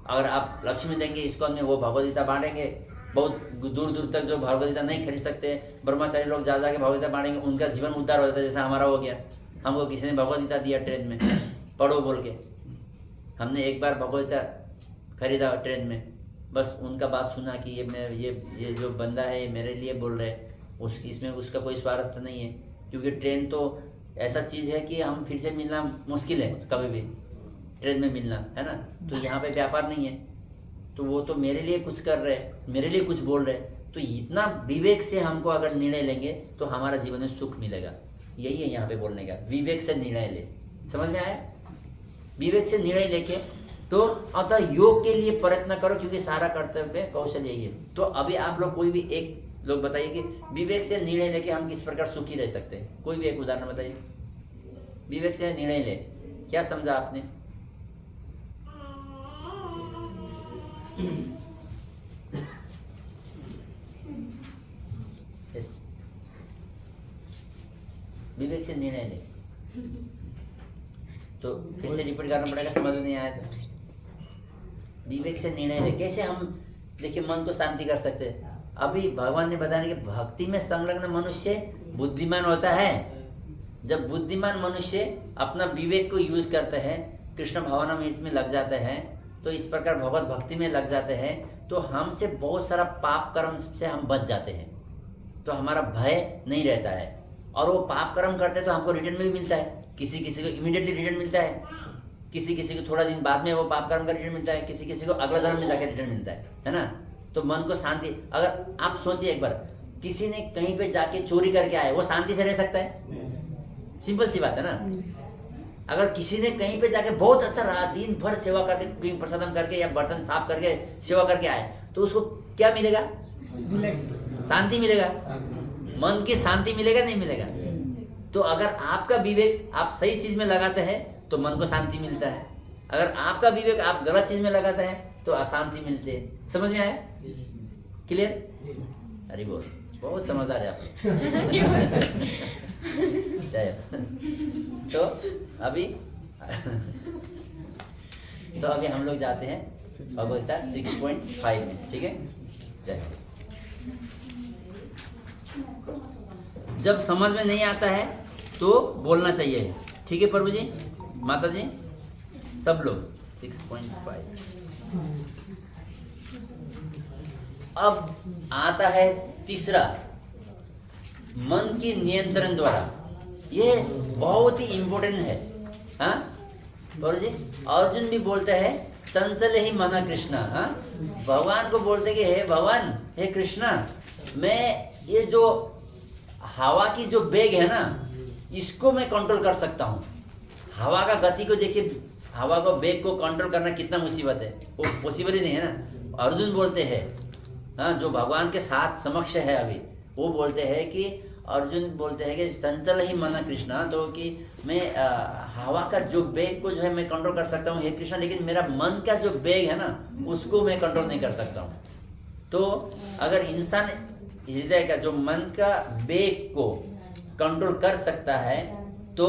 S1: अगर आप लक्ष्मी देंगे इस्कॉन में, वो भगवत गीता बांटेंगे, बहुत दूर दूर तक जो भगवत गीता नहीं खरीद सकते ब्रह्मचारी लोग जा जाके भगवत गीता बांटेंगे, उनका जीवन उद्धार हो जाता है। जैसा हमारा हो गया, हमको किसी ने भगवत गीता दिया ट्रेन में, पढ़ो बोल के। हमने एक बार भगवत गीता खरीदा ट्रेन में, बस उनका बात सुना कि ये जो बंदा है ये मेरे लिए बोल रहे हैं, इसमें उसका कोई स्वार्थ नहीं है। क्योंकि ट्रेन तो ऐसा चीज़ है कि हम फिर से मिलना मुश्किल है, कभी भी ट्रेन में मिलना, है ना। तो यहाँ पे व्यापार नहीं है, तो वो तो मेरे लिए कुछ कर रहे हैं, मेरे लिए कुछ बोल रहे हैं। तो इतना विवेक से हमको अगर निर्णय लेंगे तो हमारा जीवन में सुख मिलेगा। यही है यहाँ पे बोलने का, विवेक से निर्णय ले। समझ में आया? विवेक से निर्णय लेके तो अतः योग के लिए प्रयत्न करो, क्योंकि सारा कर्तव्य कौशल यही है। तो अभी आप लोग कोई भी एक लोग बताइए कि विवेक से निर्णय लेके हम किस प्रकार सुखी रह सकते हैं। कोई भी एक उदाहरण बताइए। विवेक से निर्णय ले, क्या समझा आपने? विवेक से निर्णय ले, तो फिर से रिपीट करना पड़ेगा, समझ में नहीं आया तो। विवेक से निर्णय ले, कैसे हम देखिए मन को शांति कर सकते हैं। अभी भगवान ने बताया कि भक्ति में संलग्न मनुष्य बुद्धिमान होता है। जब बुद्धिमान मनुष्य अपना विवेक को यूज करते हैं, कृष्ण भावनामृत में लग जाते हैं, तो इस प्रकार भगवत भक्ति में लग जाते हैं, तो हमसे बहुत सारा पाप कर्म से हम बच जाते हैं। तो हमारा भय नहीं रहता है। और वो पाप कर्म करते हैं तो हमको रिटर्न में भी मिलता है। किसी किसी को इमीडिएटली रिटर्न मिलता है, किसी किसी को थोड़ा दिन बाद में वो पाप कर्म का रिटर्न मिलता है, किसी किसी को अगला जन्म में जाकर रिटर्न मिलता है ना। तो मन को शांति, अगर आप सोचिए एक बार, किसी ने कहीं पे जाके चोरी करके आए, वो शांति से रह सकता है? सिंपल सी बात है ना। अगर किसी ने कहीं पे जाके बहुत अच्छा रहा, दिन भर सेवा करके, प्रसादम करके या बर्तन साफ करके सेवा करके आए, तो उसको क्या मिलेगा? शांति मिलेगा, मन की शांति मिलेगा, नहीं मिलेगा? तो अगर आपका विवेक आप सही चीज में लगाते हैं तो मन को शांति मिलता है। अगर आपका विवेक आप गलत चीज में लगाते हैं तो अशांति मिलती है। समझ में आया? क्लियर? अरे बोल, बहुत समझदार है आप। तो अभी हम लोग जाते हैं भगवत गीता 6.5 में, ठीक है। जब समझ में नहीं आता है तो बोलना चाहिए। ठीक है प्रभु जी, माता जी, सब लोग 6.5। अब आता है तीसरा, मन की नियंत्रण द्वारा। ये बहुत ही इंपॉर्टेंट है। हाँ प्रभु जी, अर्जुन भी बोलते हैं चंचल ही मना कृष्णा। हाँ, भगवान को बोलते कि हे भगवान, हे कृष्णा, मैं ये जो हवा की जो वेग है ना, इसको मैं कंट्रोल कर सकता हूँ। हवा का गति को देखिए, हवा को वेग को कंट्रोल करना कितना मुसीबत है, वो पॉसिबल ही नहीं है ना। अर्जुन बोलते हैं, हाँ, जो भगवान के साथ समक्ष है अभी, वो बोलते हैं कि अर्जुन बोलते हैं कि चंचल ही मना कृष्णा, तो कि मैं हवा का जो वेग को जो है मैं कंट्रोल कर सकता हूँ हे कृष्णा, लेकिन मेरा मन का जो वेग है ना, उसको मैं कंट्रोल नहीं कर सकता हूँ। तो अगर इंसान हृदय का जो मन का वेग को कंट्रोल कर सकता है, तो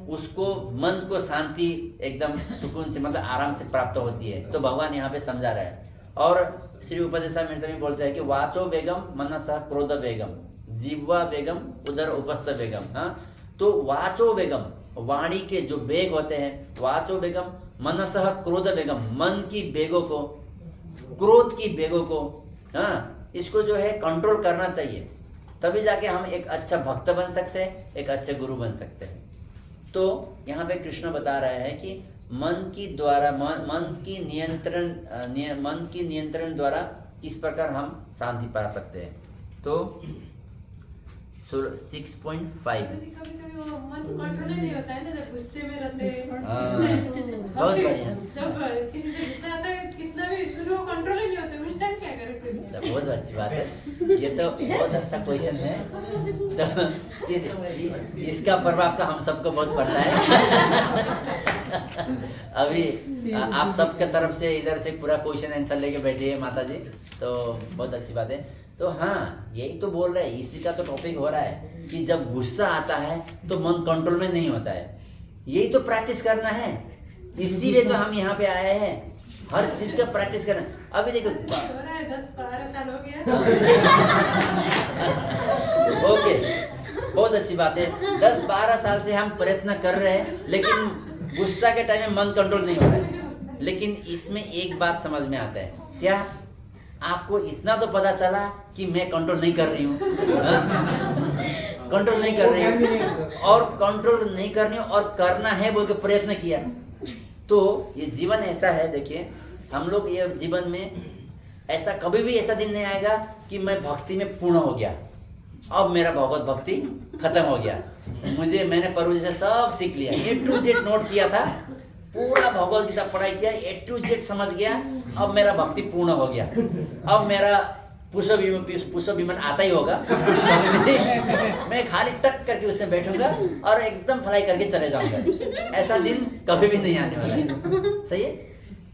S1: उसको मन को शांति एकदम सुकून से, मतलब आराम से प्राप्त होती है। तो भगवान यहाँ पे समझा रहा है। और श्री उपदेशामृत में बोलते हैं कि वाचो वेगम मनसा क्रोध वेगम जिह्वा वेगम उदर उपस्थ वेगम। हाँ, तो वाचो वेगम, वाणी के जो वेग होते हैं, वाचो वेगम मनसः क्रोध वेगम, मन की वेगों को, क्रोध की वेगों को, हाँ, इसको जो है कंट्रोल करना चाहिए। तभी जाके हम एक अच्छा भक्त बन सकते हैं, एक अच्छे गुरु बन सकते हैं। तो यहाँ पे कृष्ण बता रहे हैं कि मन की द्वारा, मन की नियंत्रण द्वारा किस प्रकार हम शांति पा सकते हैं। तो 6.5
S3: कभी कभी वो मन कंट्रोल ही नहीं होता है ना, जब गुस्से में रहते हैं।
S1: बहुत बढ़िया।
S3: जब किसी से गुस्सा आता है, कितना भी इसमें वो कंट्रोल ही नहीं होता, उस टाइम क्या करें फिर?
S1: बहुत अच्छी बात है, ये तो बहुत अच्छा क्वेश्चन है। तो इसका प्रभाव तो हम सबको बहुत पड़ता है। अभी आप सबके तरफ से इधर से पूरा क्वेश्चन आंसर लेके बैठी है माता जी, तो बहुत अच्छी बात है। तो हाँ, यही तो बोल रहे हैं, इसी का तो टॉपिक हो रहा है कि जब गुस्सा आता है तो मन कंट्रोल में नहीं होता है। यही तो प्रैक्टिस करना है, इसीलिए तो हम यहाँ पे आए हैं, हर चीज का प्रैक्टिस करना। अभी देखो,
S3: हो रहा है, 10-12 साल हो गया।
S1: ओके, बहुत अच्छी बात है। 10-12 साल से हम प्रयत्न कर रहे हैं, लेकिन गुस्सा के टाइम में मन कंट्रोल नहीं हो रहा है। लेकिन इसमें एक बात समझ में आता है, क्या आपको इतना तो पता चला कि मैं कंट्रोल नहीं कर रही हूँ, कंट्रोल नहीं कर रही हूँ, और कंट्रोल नहीं करनी और करना है बोल के प्रयत्न किया। तो ये जीवन ऐसा है, देखिए हम लोग ये जीवन में ऐसा कभी भी ऐसा दिन नहीं आएगा कि मैं भक्ति में पूर्ण हो गया, अब मेरा भगवत भक्ति खत्म हो गया, मैंने प्रभु जी से सब सीख लिया, A to Z नोट किया था, पूरा भगवत गीता पढ़ाई किया, A to Z समझ गया, अब मेरा भक्ति पूर्ण हो गया, अब मेरा पुष्प विमान आता ही होगा। मैं खाली टक करके उससे बैठूंगा और एकदम फ्लाई करके चले जाऊंगा। ऐसा दिन कभी भी नहीं आने वाला है, सही है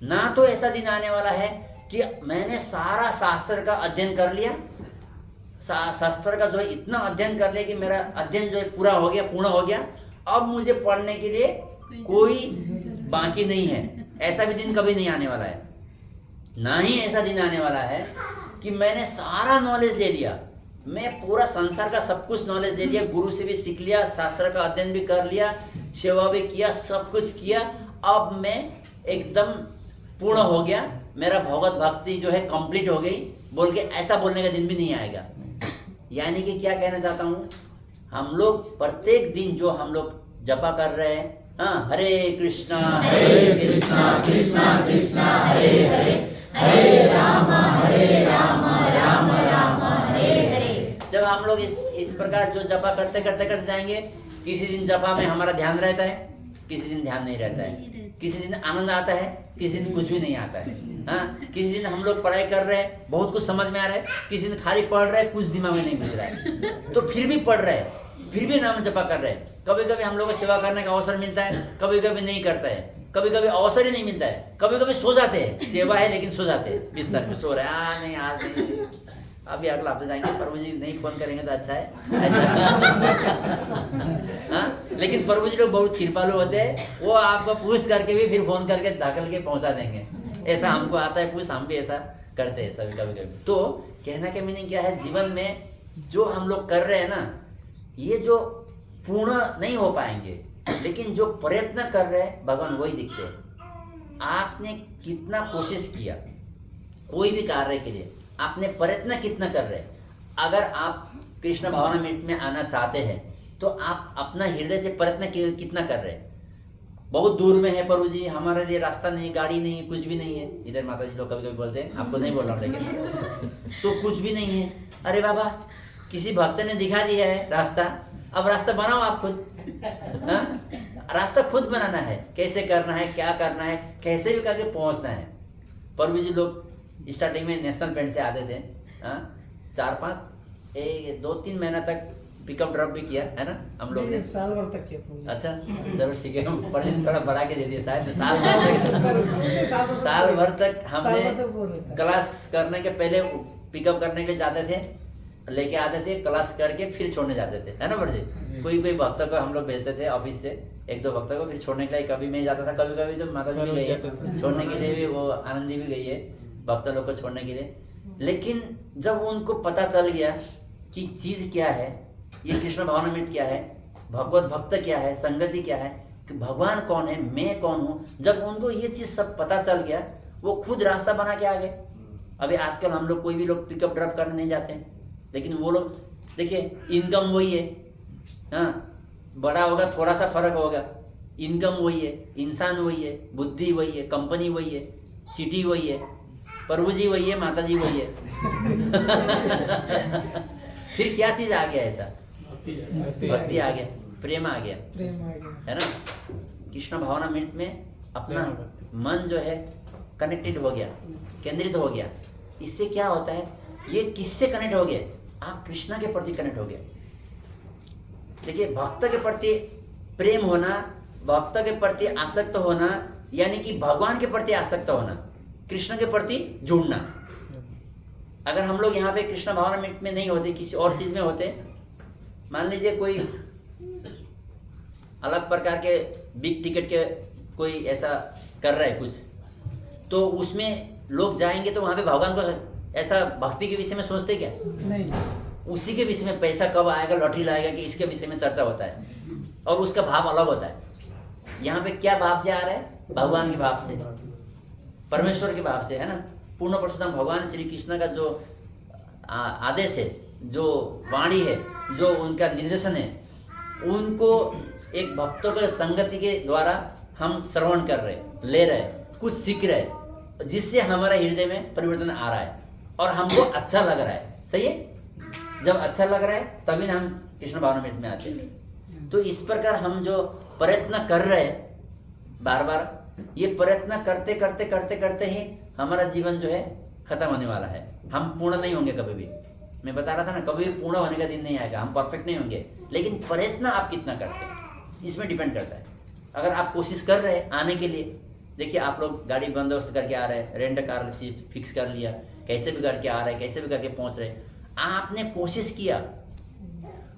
S1: ना। तो ऐसा दिन आने वाला है कि मैंने सारा शास्त्र का अध्ययन कर लिया, शास्त्र का जो है इतना अध्ययन कर लिया कि मेरा अध्ययन जो है पूरा हो गया, पूर्ण हो गया, अब मुझे पढ़ने के लिए कोई बाकी नहीं है। ऐसा भी दिन कभी नहीं आने वाला है। ना ही ऐसा दिन आने वाला है कि मैंने सारा नॉलेज ले लिया, मैं पूरा संसार का सब कुछ नॉलेज ले लिया, गुरु से भी सीख लिया, शास्त्र का अध्ययन भी कर लिया, सेवा भी किया, सब कुछ किया, अब मैं एकदम पूर्ण हो गया, मेरा भगवत भक्ति जो है कंप्लीट हो गई बोल के ऐसा बोलने का दिन भी नहीं आएगा। यानी कि क्या कहना चाहता हूँ, हम लोग प्रत्येक दिन जो हम लोग जपा कर रहे हैं, हाँ, हरे कृष्णा कृष्णा कृष्णा हरे हरे, हरे राम राम राम हरे हरे। जब हम लोग इस प्रकार जो जपा करते जाएंगे, किसी दिन जपा में हमारा ध्यान रहता है, किसी दिन ध्यान नहीं रहता है, किसी दिन आनंद आता है, किसी दिन कुछ भी नहीं आता है। हाँ, किसी दिन हम लोग पढ़ाई कर रहे हैं, बहुत कुछ समझ में आ रहा है, किसी दिन खाली पढ़ रहे हैं, कुछ दिमाग में नहीं घुस रहा है, तो फिर भी पढ़ रहे हैं, फिर भी नाम जपा कर रहे हैं। कभी कभी हम लोग को सेवा करने का अवसर मिलता है, कभी कभी नहीं करता है, कभी कभी अवसर ही नहीं मिलता है, कभी कभी सो जाते हैं, सेवा है लेकिन सो जाते हैं, बिस्तर में सो रहे हैं, नहीं आज नहीं, अभी अगला हफ्ते जाएंगे, प्रभु जी नहीं फोन करेंगे तो अच्छा है ऐसा। हाँ, लेकिन प्रभु जी लोग बहुत कृपालु होते हैं, वो आपको पूछ करके भी फिर फोन करके धकल के पहुंचा देंगे। ऐसा हमको आता है पूछ, हम भी ऐसा करते हैं सभी कभी कभी। तो कहना का मीनिंग क्या है, जीवन में जो हम लोग कर रहे हैं ना, ये जो पूर्ण नहीं हो पाएंगे, लेकिन जो प्रयत्न कर रहे हैं भगवान वही दिखते हैं। आपने कितना कोशिश किया कोई भी कार्य के लिए, आपने प्रयत्न कितना कर रहे हैं। अगर आप कृष्ण भावनामृत में आना चाहते हैं तो आप अपना हृदय से प्रयत्न कितना कर रहे हैं। बहुत दूर में है प्रभु जी, हमारे लिए रास्ता नहीं, गाड़ी नहीं, कुछ भी नहीं है। इधर माता जी लोग कभी कभी बोलते हैं, आपको नहीं बोल रहा हूँ लेकिन तो कुछ भी नहीं है। अरे बाबा, किसी भक्त ने दिखा दिया है रास्ता, अब रास्ता बनाओ आप खुद। हाँ? रास्ता खुद बनाना है, कैसे करना है, क्या करना है, कैसे भी करके पहुंचना है। प्रभु जी लोग स्टार्टिंग में नेशनल पेंट से आते थे, 2-3 महीना तक पिकअप ड्रॉप भी किया है ना हम लोग ने।
S2: साल भर तक किया पूजा।
S1: अच्छा चलो ठीक है, हम पढ़े थोड़ा बढ़ा के दे दिए शायद। साल भर तक हमने क्लास करने के पहले पिकअप करने के जाते थे, लेके आते थे, क्लास करके फिर छोड़ने जाते थे, है ना बड़े जी। कोई भक्त को हम लोग भेजते थे ऑफिस से, 1-2 भक्त को, फिर छोड़ने के लिए कभी मैं जाता था, कभी कभी तो माता जी भी गई है छोड़ने के लिए, भी वो आनंद जी भी गई है भक्त लोग को छोड़ने के लिए। लेकिन जब उनको पता चल गया कि चीज क्या है, ये कृष्ण भावनामृत क्या है, भगवत भक्त क्या है, संगति क्या है, कि भगवान कौन है, मैं कौन हूँ, जब उनको ये चीज सब पता चल गया, वो खुद रास्ता बना के आ गए। अभी आजकल हम लोग कोई भी लोग पिकअप ड्रॉप करने नहीं जाते हैं, लेकिन वो लोग देखिए इनकम वही है। हाँ, बड़ा होगा थोड़ा सा फर्क होगा, इनकम वही है, इंसान वही है, बुद्धि वही है, कंपनी वही है, सिटी वही है, प्रभु जी वही है, माता जी वही है। फिर क्या चीज आ गया ऐसा? भक्ति आ गया, प्रेम आ गया, है ना। कृष्ण भावनामृत में अपना मन जो है कनेक्टेड हो गया, केंद्रित हो गया। इससे क्या होता है, ये किससे कनेक्ट हो गया? आप कृष्ण के प्रति कनेक्ट हो गया। देखिए, भक्त के प्रति प्रेम होना, भक्त के प्रति आसक्त होना, यानी कि भगवान के प्रति आसक्त होना, कृष्ण के प्रति जुड़ना। अगर हम लोग यहाँ पे कृष्ण भावनामृत में नहीं होते, किसी और चीज में होते, मान लीजिए कोई अलग प्रकार के बिग टिकट के कोई ऐसा कर रहा है कुछ, तो उसमें लोग जाएंगे तो वहां पे भगवान को ऐसा भक्ति के विषय में सोचते क्या?
S2: नहीं,
S1: उसी के विषय में पैसा कब आएगा, लॉटरी लाएगा कि इसके विषय में चर्चा होता है, और उसका भाव अलग होता है। यहाँ पे क्या भाव से आ रहा है? भगवान के भाव से, परमेश्वर के भाव से, है ना। पूर्ण पुरुषोत्तम भगवान श्री कृष्ण का जो आदेश है, जो वाणी है, जो उनका निर्देशन है, उनको एक भक्तों के संगति के द्वारा हम श्रवण कर रहे, ले रहे, कुछ सीख रहे, जिससे हमारा हृदय में परिवर्तन आ रहा है और हमको अच्छा लग रहा है। सही है? जब अच्छा लग रहा है तभी ना हम कृष्ण भावनामृत में आते हैं। तो इस प्रकार हम जो प्रयत्न कर रहे हैं बार बार, ये प्रयत्न करते करते करते करते ही हमारा जीवन जो है खत्म होने वाला है। हम पूर्ण नहीं होंगे कभी भी। मैं बता रहा था ना, कभी भी पूर्ण होने का दिन नहीं आएगा, हम परफेक्ट नहीं होंगे, लेकिन प्रयत्न आप कितना करते हैं इसमें डिपेंड करता है। अगर आप कोशिश कर रहे हैं आने के लिए, देखिए आप लोग गाड़ी बंदोबस्त करके आ रहे हैं, रेंट कार सीट फिक्स कर लिया, कैसे भी करके आ रहे हैं, कैसे भी करके पहुंच रहे हैं, आपने कोशिश किया।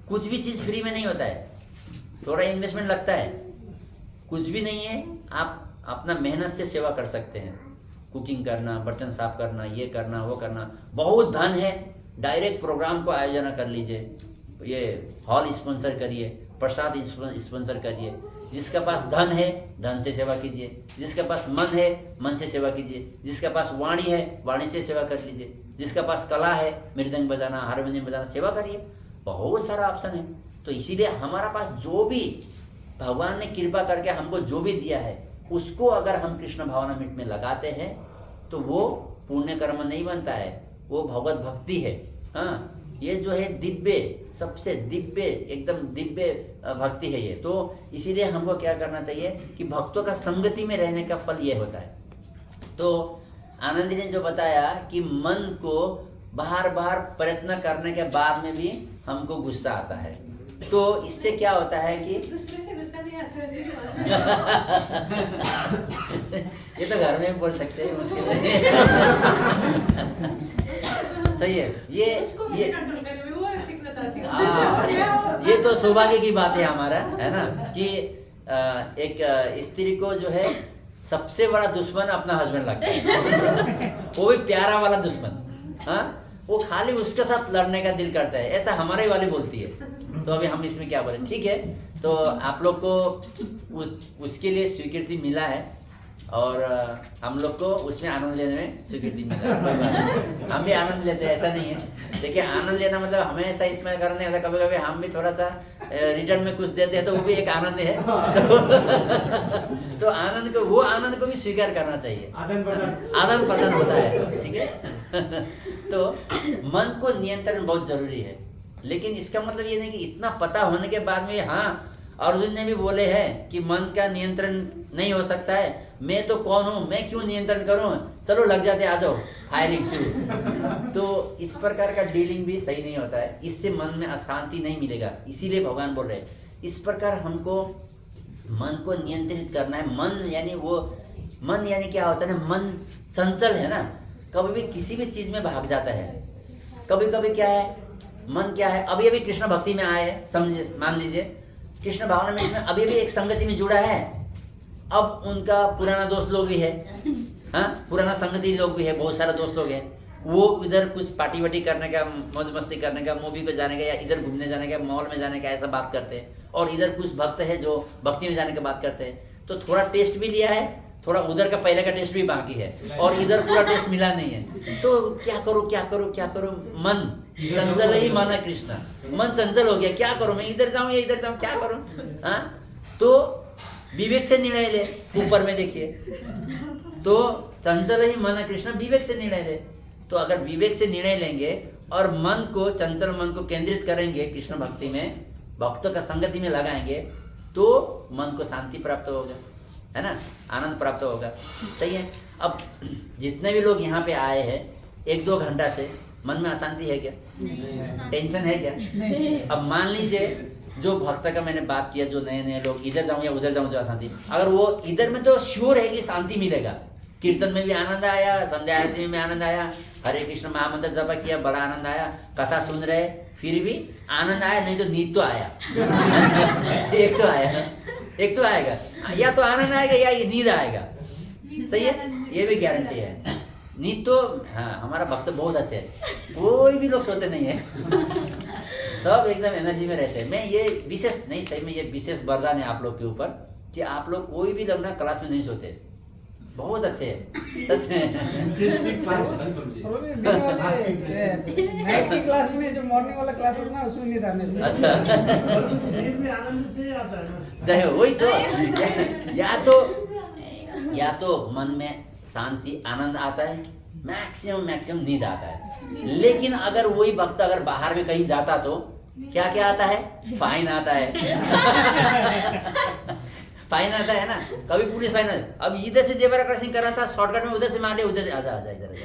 S1: कुछ भी चीज़ फ्री में नहीं होता है, थोड़ा इन्वेस्टमेंट लगता है, कुछ भी नहीं है। आप अपना मेहनत से सेवा कर सकते हैं, कुकिंग करना, बर्तन साफ करना, ये करना, वो करना। बहुत धन है, डायरेक्ट प्रोग्राम को आयोजन कर लीजिए, ये हॉल स्पॉन्सर करिए, प्रसाद स्पॉन्सर करिए। जिसके पास धन है, धन से सेवा कीजिए, जिसके पास मन है, मन से सेवा कीजिए, जिसके पास वाणी है, वाणी से सेवा कर लीजिए, जिसके पास कला है, मृदंग बजाना, हारमोनियम बजाना, सेवा करिए। बहुत सारा ऑप्शन है। तो इसीलिए हमारा पास जो भी भगवान ने कृपा करके हमको जो भी दिया है, उसको अगर हम कृष्ण भावनामृत में लगाते हैं तो वो पुण्य कर्म नहीं बनता है, वो भगवत भक्ति है। हाँ, ये जो है दिव्य, सबसे दिव्य, एकदम दिव्य भक्ति है ये। तो इसीलिए हमको क्या करना चाहिए कि भक्तों का संगति में रहने का फल ये होता है। तो आनंदी ने जो बताया कि मन को बार बार प्रयत्न करने के बाद में भी हमको गुस्सा आता है, तो इससे क्या होता है कि
S3: दूसरे से गुस्सा नहीं आता है।
S1: ये तो घर में बोल सकते हैं, मुश्किल है। सही है। ये
S3: कंट्रोल करें, मैं वो सीखना चाहती हूँ।
S1: हाँ, ये तो सौभाग्य की बात है हमारा, है ना, कि एक स्त्री को जो है सबसे बड़ा दुश्मन अपना हस्बैंड लगता है, वो भी प्यारा वाला दुश्मन। हाँ, वो खाली उसके साथ लड़ने का दिल करता है, ऐसा हमारे वाली बोलती है। तो अभी हम इसमें क्या बोले, ठीक है। तो आप लोग को उसके लिए स्वीकृति मिला है और हम लोग को उसमें आनंद लेने में स्वीकृति मिला है, कोई बात नहीं। हम भी आनंद लेते हैं, ऐसा नहीं है। देखिए आनंद लेना मतलब हमेशा इसमें करने होता, कभी कभी हम भी थोड़ा सा रिटर्न में कुछ देते हैं तो वो भी एक आनंद है। तो आनंद को, वो आनंद को भी स्वीकार करना चाहिए, आदान प्रदान होता है, ठीक है। तो मन को नियंत्रण बहुत जरूरी है, लेकिन इसका मतलब ये नहीं कि इतना पता होने के बाद में, हाँ अर्जुन ने भी बोले हैं कि मन का नियंत्रण नहीं हो सकता है, मैं तो कौन हूँ, मैं क्यों नियंत्रण करूँ, चलो लग जाते, आ जाओ, फायरिंग शुरू। तो इस प्रकार का डीलिंग भी सही नहीं होता है, इससे मन में अशांति नहीं मिलेगा। इसीलिए भगवान बोल रहे हैं इस प्रकार हमको मन को नियंत्रित करना है। मन यानी क्या होता है ना, मन चंचल है ना, कभी भी किसी भी चीज में भाग जाता है। कभी कभी क्या है, मन क्या है, अभी अभी कृष्ण भक्ति में आए, समझिए, मान लीजिए कृष्ण भावना में इसमें अभी भी एक संगति में जुड़ा है। अब उनका पुराना दोस्त लोग भी है, हाँ पुराना संगति लोग भी है, बहुत सारे दोस्त लोग हैं। वो इधर कुछ पार्टी वार्टी करने का, मौज मस्ती करने का, मूवी को जाने का, या इधर घूमने जाने का, मॉल में जाने का, ऐसा बात करते हैं। और इधर कुछ भक्त है जो भक्ति में जाने की बात करते हैं। तो थोड़ा टेस्ट भी लिया है, थोड़ा उधर का पहले का टेस्ट भी बाकी है, और इधर पूरा टेस्ट मिला नहीं है। तो क्या करूं क्या करूं क्या करूं, मन चंचल ही माना कृष्ण, मन चंचल हो गया, क्या करूं, मैं इधर जाऊं या इधर जाऊं, क्या करूं। हाँ तो विवेक से निर्णय ले, ऊपर में देखिए, तो चंचल ही माना कृष्ण, विवेक से निर्णय ले। तो अगर विवेक से निर्णय लेंगे और मन को, चंचल मन को केंद्रित करेंगे कृष्ण भक्ति में, भक्तों का संगति में लगाएंगे, तो मन को शांति प्राप्त होगा, है ना, आनंद प्राप्त होगा। सही है। अब जितने भी लोग यहाँ पे आए हैं 1-2 घंटा से, मन में अशांति है क्या, टेंशन है क्या? अब मान लीजिए जो भक्त का मैंने बात किया, जो नए नए लोग, इधर जाऊं या उधर जाऊं, जो अशांति, अगर वो इधर में तो श्योर है कि शांति मिलेगा, कीर्तन में भी आनंद आया, संध्या आरती में भी आनंद आया, हरे कृष्ण महामंत्र जप किया, बड़ा आनंद आया, कथा सुन रहे फिर भी आनंद आया, नहीं तो नींद तो आया। एक तो आएगा, या तो आनंद आएगा या ये नींद आएगा। सही है, ये भी गारंटी है। नींद तो, हाँ हमारा भक्त बहुत अच्छे है, कोई भी लोग सोते नहीं है, सब एकदम एनर्जी में रहते हैं। मैं ये विशेष नहीं, सही में ये विशेष वरदान है आप लोग के ऊपर कि आप लोग कोई भी लोग ना क्लास में नहीं सोते, बहुत अच्छे हैं, सच में।
S2: नाइट की क्लास में, जो मॉर्निंग वाला क्लास होता है ना, उसमें नींद आने लगती है।
S1: अच्छा
S5: आनंद से आता है ना।
S1: चाहे वही तो या तो मन में शांति आनंद आता है, मैक्सिमम नींद आता है। लेकिन अगर वही भक्त अगर बाहर में कहीं जाता तो क्या क्या आता है, फाइन आता है। फाइन आता है ना, कभी पुलिस फाइन। अब इधर से जेबरा क्रॉसिंग कर रहा था, शॉर्टकट में उधर से मारे, उधर से आजा इधर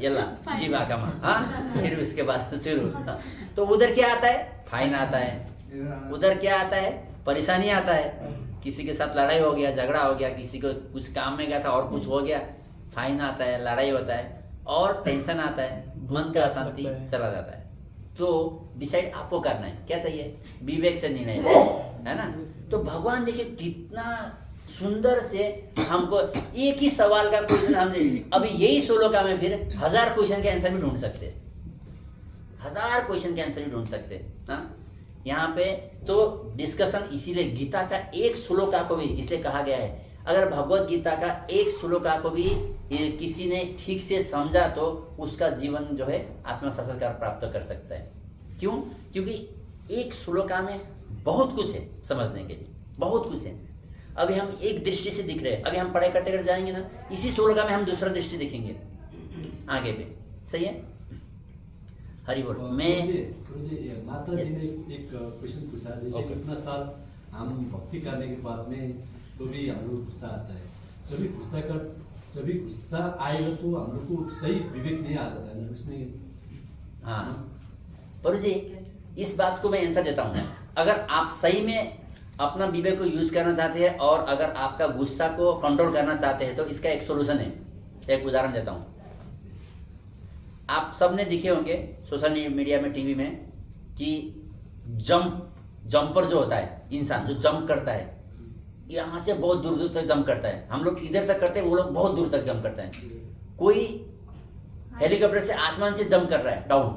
S1: यल्ला जीवा का मां, हाँ फिर उसके बाद शुरू। तो उधर क्या आता है, फाइन आता है। उधर क्या आता है, परेशानी आता है, किसी के साथ लड़ाई हो गया, झगड़ा हो गया, किसी को कुछ काम में गया था और कुछ हो गया, फाइन आता है, लड़ाई होता है और टेंशन आता है, मन का अशांति चला जाता है। तो डिसाइड आपको करना है क्या चाहिए, विवेक से निर्णय है ना। तो भगवान देखिए कितना सुंदर से हमको एक ही सवाल का क्वेश्चन, हम अभी यही 16 का में फिर 1000 क्वेश्चन के आंसर भी ढूंढ सकते, 1000 क्वेश्चन के आंसर भी ढूंढ सकते हाँ यहाँ पे। तो डिस्कशन इसीलिए गीता का एक श्लोका को भी इसलिए कहा गया है, अगर भगवत गीता का एक श्लोका को भी किसी ने ठीक से समझा तो उसका जीवन जो है आत्म साक्षात्कार प्राप्त कर सकता है। क्यों? क्योंकि एक श्लोका में बहुत कुछ है समझने के लिए, बहुत कुछ है। अभी हम एक दृष्टि से दिख रहे हैं, अभी हम पढ़ाई करते करते जाएंगे ना, इसी श्लोका में हम दूसरा दृष्टि दिखेंगे आगे पे। सही है, हरि बोल। मैं
S6: माता जी ने एक क्वेश्चन पूछा, जैसे इतना साल हम भक्ति करने के बाद में तो भी हम लोग गुस्सा आता है, जब भी गुस्सा आएगा तो हम लोग को सही विवेक नहीं आ जाता है उसमें।
S1: हाँ प्रभु जी, इस बात को मैं आंसर देता हूँ। अगर आप सही में अपना विवेक को यूज करना चाहते हैं और अगर आपका गुस्सा को कंट्रोल करना चाहते हैं तो इसका एक सोल्यूशन है। एक उदाहरण देता हूँ। आप सब ने दिखे होंगे सोशल मीडिया में, टीवी में, कि जंपर जो होता है इंसान, जो जंप करता है, यहाँ से बहुत दूर दूर तक जंप करता है। हम लोग इधर तक करते हैं, वो लोग बहुत दूर तक जंप करते हैं। कोई हेलीकॉप्टर से आसमान से जंप कर रहा है, डाउन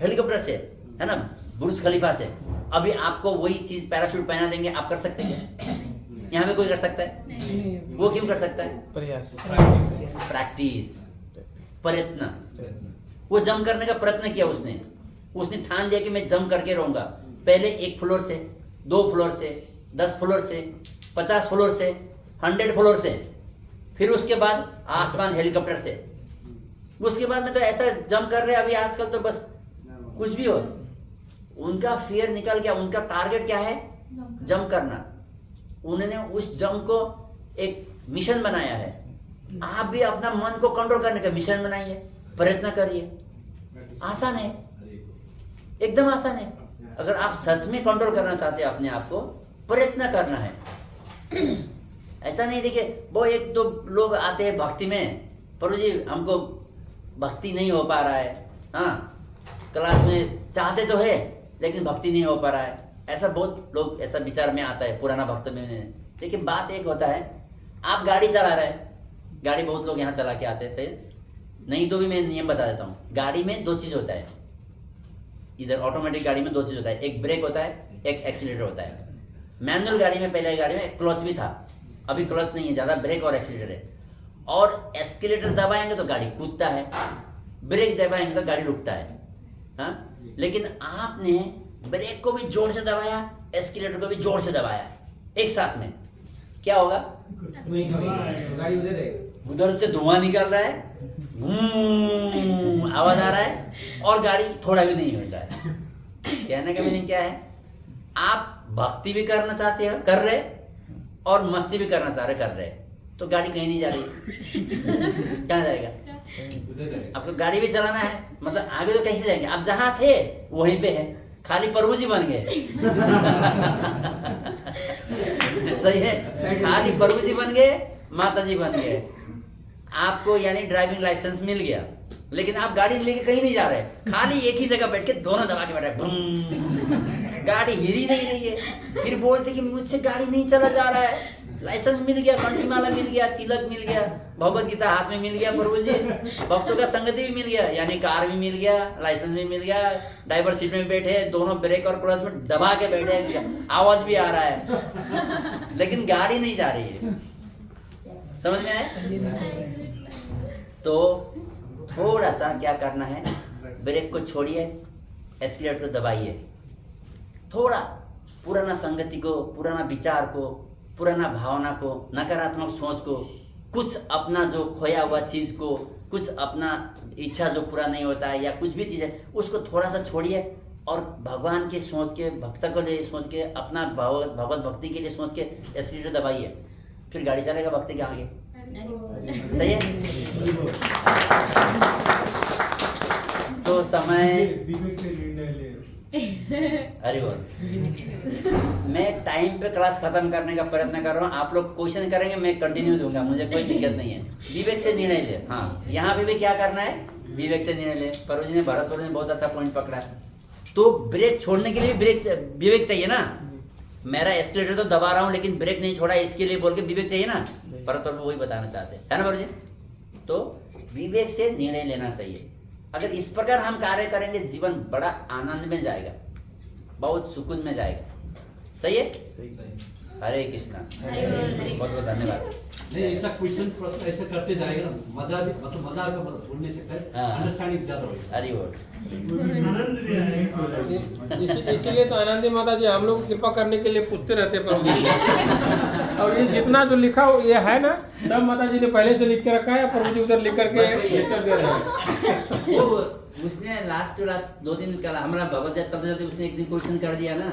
S1: हेलीकॉप्टर से, है ना, बुर्ज खलीफा से, अभी आपको वही चीज पैराशूट पहना देंगे, आप कर सकते हैं? यहाँ पे कोई कर सकता है?
S2: नहीं,
S1: वो क्यों कर सकता है?
S7: प्रयास
S1: प्रैक्टिस, प्रयत्न। वो जंप करने का प्रयत्न किया उसने ठान लिया कि मैं जंप करके रहूंगा। पहले 1 फ्लोर से, 2 फ्लोर से, 10 फ्लोर से, 50 फ्लोर से, 100 फ्लोर से, फिर उसके बाद आसमान हेलीकॉप्टर से, उसके बाद में तो ऐसा जंप कर रहे हैं अभी आजकल तो बस कुछ भी हो। उनका फियर निकल गया, उनका टारगेट क्या है? जंप करना। उन्होंने उस जंप को एक मिशन बनाया है। आप भी अपना मन को कंट्रोल करने का मिशन बनाइए, प्रयत्न करिए। आसान है, एकदम आसान है। अगर आप सच में कंट्रोल करना चाहते हैं अपने आप को, प्रयत्न करना है। ऐसा नहीं, देखिए वो 1-2 लोग आते हैं भक्ति में, प्रभु जी हमको भक्ति नहीं हो पा रहा है, हाँ क्लास में चाहते तो है लेकिन भक्ति नहीं हो पा रहा है। ऐसा बहुत लोग ऐसा विचार में आता है पुराना भक्त में। लेकिन बात एक होता है, आप गाड़ी चला रहे हैं, गाड़ी बहुत लोग यहाँ चला के आते हैं, सही नहीं तो भी मैं नियम बता देता हूँ। गाड़ी में 2 चीज़ होता है, इधर ऑटोमेटिक गाड़ी में 2 चीज़ होता है, एक ब्रेक होता है, एक एक्सीलेटर होता है। मैनुअल गाड़ी में, पहले गाड़ी में क्लच भी था, अभी क्लच नहीं है, ज़्यादा ब्रेक और एक्सीलेटर है। और एक्सीलेटर दबाएंगे तो गाड़ी कूदता है, ब्रेक दबाएंगे तो गाड़ी रुकता है, हाँ। लेकिन आपने ब्रेक को भी जोर से दबाया, एक्सीलेटर को भी जोर से दबाया एक साथ में, क्या होगा?
S7: गाड़ी उधर रहेगी,
S1: उधर से धुआं निकल रहा है, आवाज आ रहा है, और गाड़ी थोड़ा भी नहीं हिल रहा है। कहने का मीनिंग क्या है? आप भक्ति भी करना चाहते हो, कर रहे, और मस्ती भी करना चाह रहे, कर रहे, तो गाड़ी कहीं नहीं जा रही। कहाँ जाएगा? आपको गाड़ी भी चलाना है, मतलब आगे तो कैसे जाएंगे? आप जहाँ थे वहीं पे है, खाली प्रभु जी बन गए। सही है, खाली प्रभु जी बन गए, माता जी बन गए। आपको यानी ड्राइविंग लाइसेंस मिल गया, लेकिन आप गाड़ी लेके कहीं नहीं जा रहे, खाली एक ही जगह बैठ के दोनों दबा के बैठ रहे, गाड़ी हिल ही नहीं रही है। फिर बोलते कि मुझसे गाड़ी नहीं चला जा रहा है, लाइसेंस मिल गया, कंठीमाला मिल गया, तिलक मिल गया, भगवत गीता हाथ में मिल गया, प्रभु जी भक्तों का संगति भी मिल गया, यानी कार भी मिल गया, लाइसेंस भी मिल गया, ड्राइवर सीट में बैठे, दोनों ब्रेक और क्लच में दबा के बैठे, आवाज भी आ रहा है, लेकिन गाड़ी नहीं जा रही है। समझ में आया? तो थोड़ा सा क्या करना है, ब्रेक को छोड़िए, एक्सीलेटर को दबाइए, थोड़ा पुराना संगति को, पुराना विचार को, पुराना भावना को, नकारात्मक सोच को, कुछ अपना जो खोया हुआ चीज को, कुछ अपना इच्छा जो पूरा नहीं होता है या कुछ भी चीज है, उसको थोड़ा सा छोड़िए और भगवान के सोच के, भक्त को लिए सोच के, अपना भगवत भक्ति के लिए सोच के एक्सीलेटर दबाइए, फिर गाड़ी चलेगा भक्ति के आगे। सही है? तो समय, अरे बोल, मैं टाइम पे क्लास खत्म करने का प्रयत्न कर रहा हूँ। आप लोग क्वेश्चन करेंगे, मैं कंटिन्यू दूंगा, मुझे कोई दिक्कत नहीं है। विवेक से निर्णय ले, हाँ यहाँ पे भी क्या करना है, विवेक से निर्णय ले। प्रभु जी ने, भरत ने बहुत अच्छा पॉइंट पकड़ा है। तो ब्रेक छोड़ने के लिए विवेक चाहिए ना। मेरा एक्सीलेटर तो दबा रहा हूँ लेकिन ब्रेक नहीं छोड़ा, इसके लिए बोल के विवेक चाहिए ना। भरत प्रभु वही बताना चाहते हैं, है ना प्रभु जी? तो विवेक से निर्णय लेना चाहिए। अगर इस प्रकार हम कार्य करेंगे, जीवन बड़ा आनंद में जाएगा, बहुत सुकून में जाएगा। सही है? हरे कृष्णा, बहुत बहुत धन्यवाद।
S6: नहीं, ऐसा क्वेश्चन प्रश्न ऐसा करते जाएगा ना, मजा भी, मतलब मजा आएगा, मतलब भूल नहीं सकता, अंडरस्टैंडिंग ज्यादा होगा।
S1: हरि बोल।
S5: आनंद भी आएगा।
S7: इसीलिए तो आनंदी माता जी हम लोग कृपा करने के लिए पूछते रहते हैं प्रभु जी। और ये जितना जो लिखा ये है ना, सब माता जी ने पहले से लिख के रखा है, प्रभु जी उधर लिख करके लेकर दे रहे हैं।
S1: वो उसने लास्ट टू लास्ट 2 दिन कल हमारा भगवत गीता चलते चलते उसने एक दिन क्वेश्चन कर दिया ना,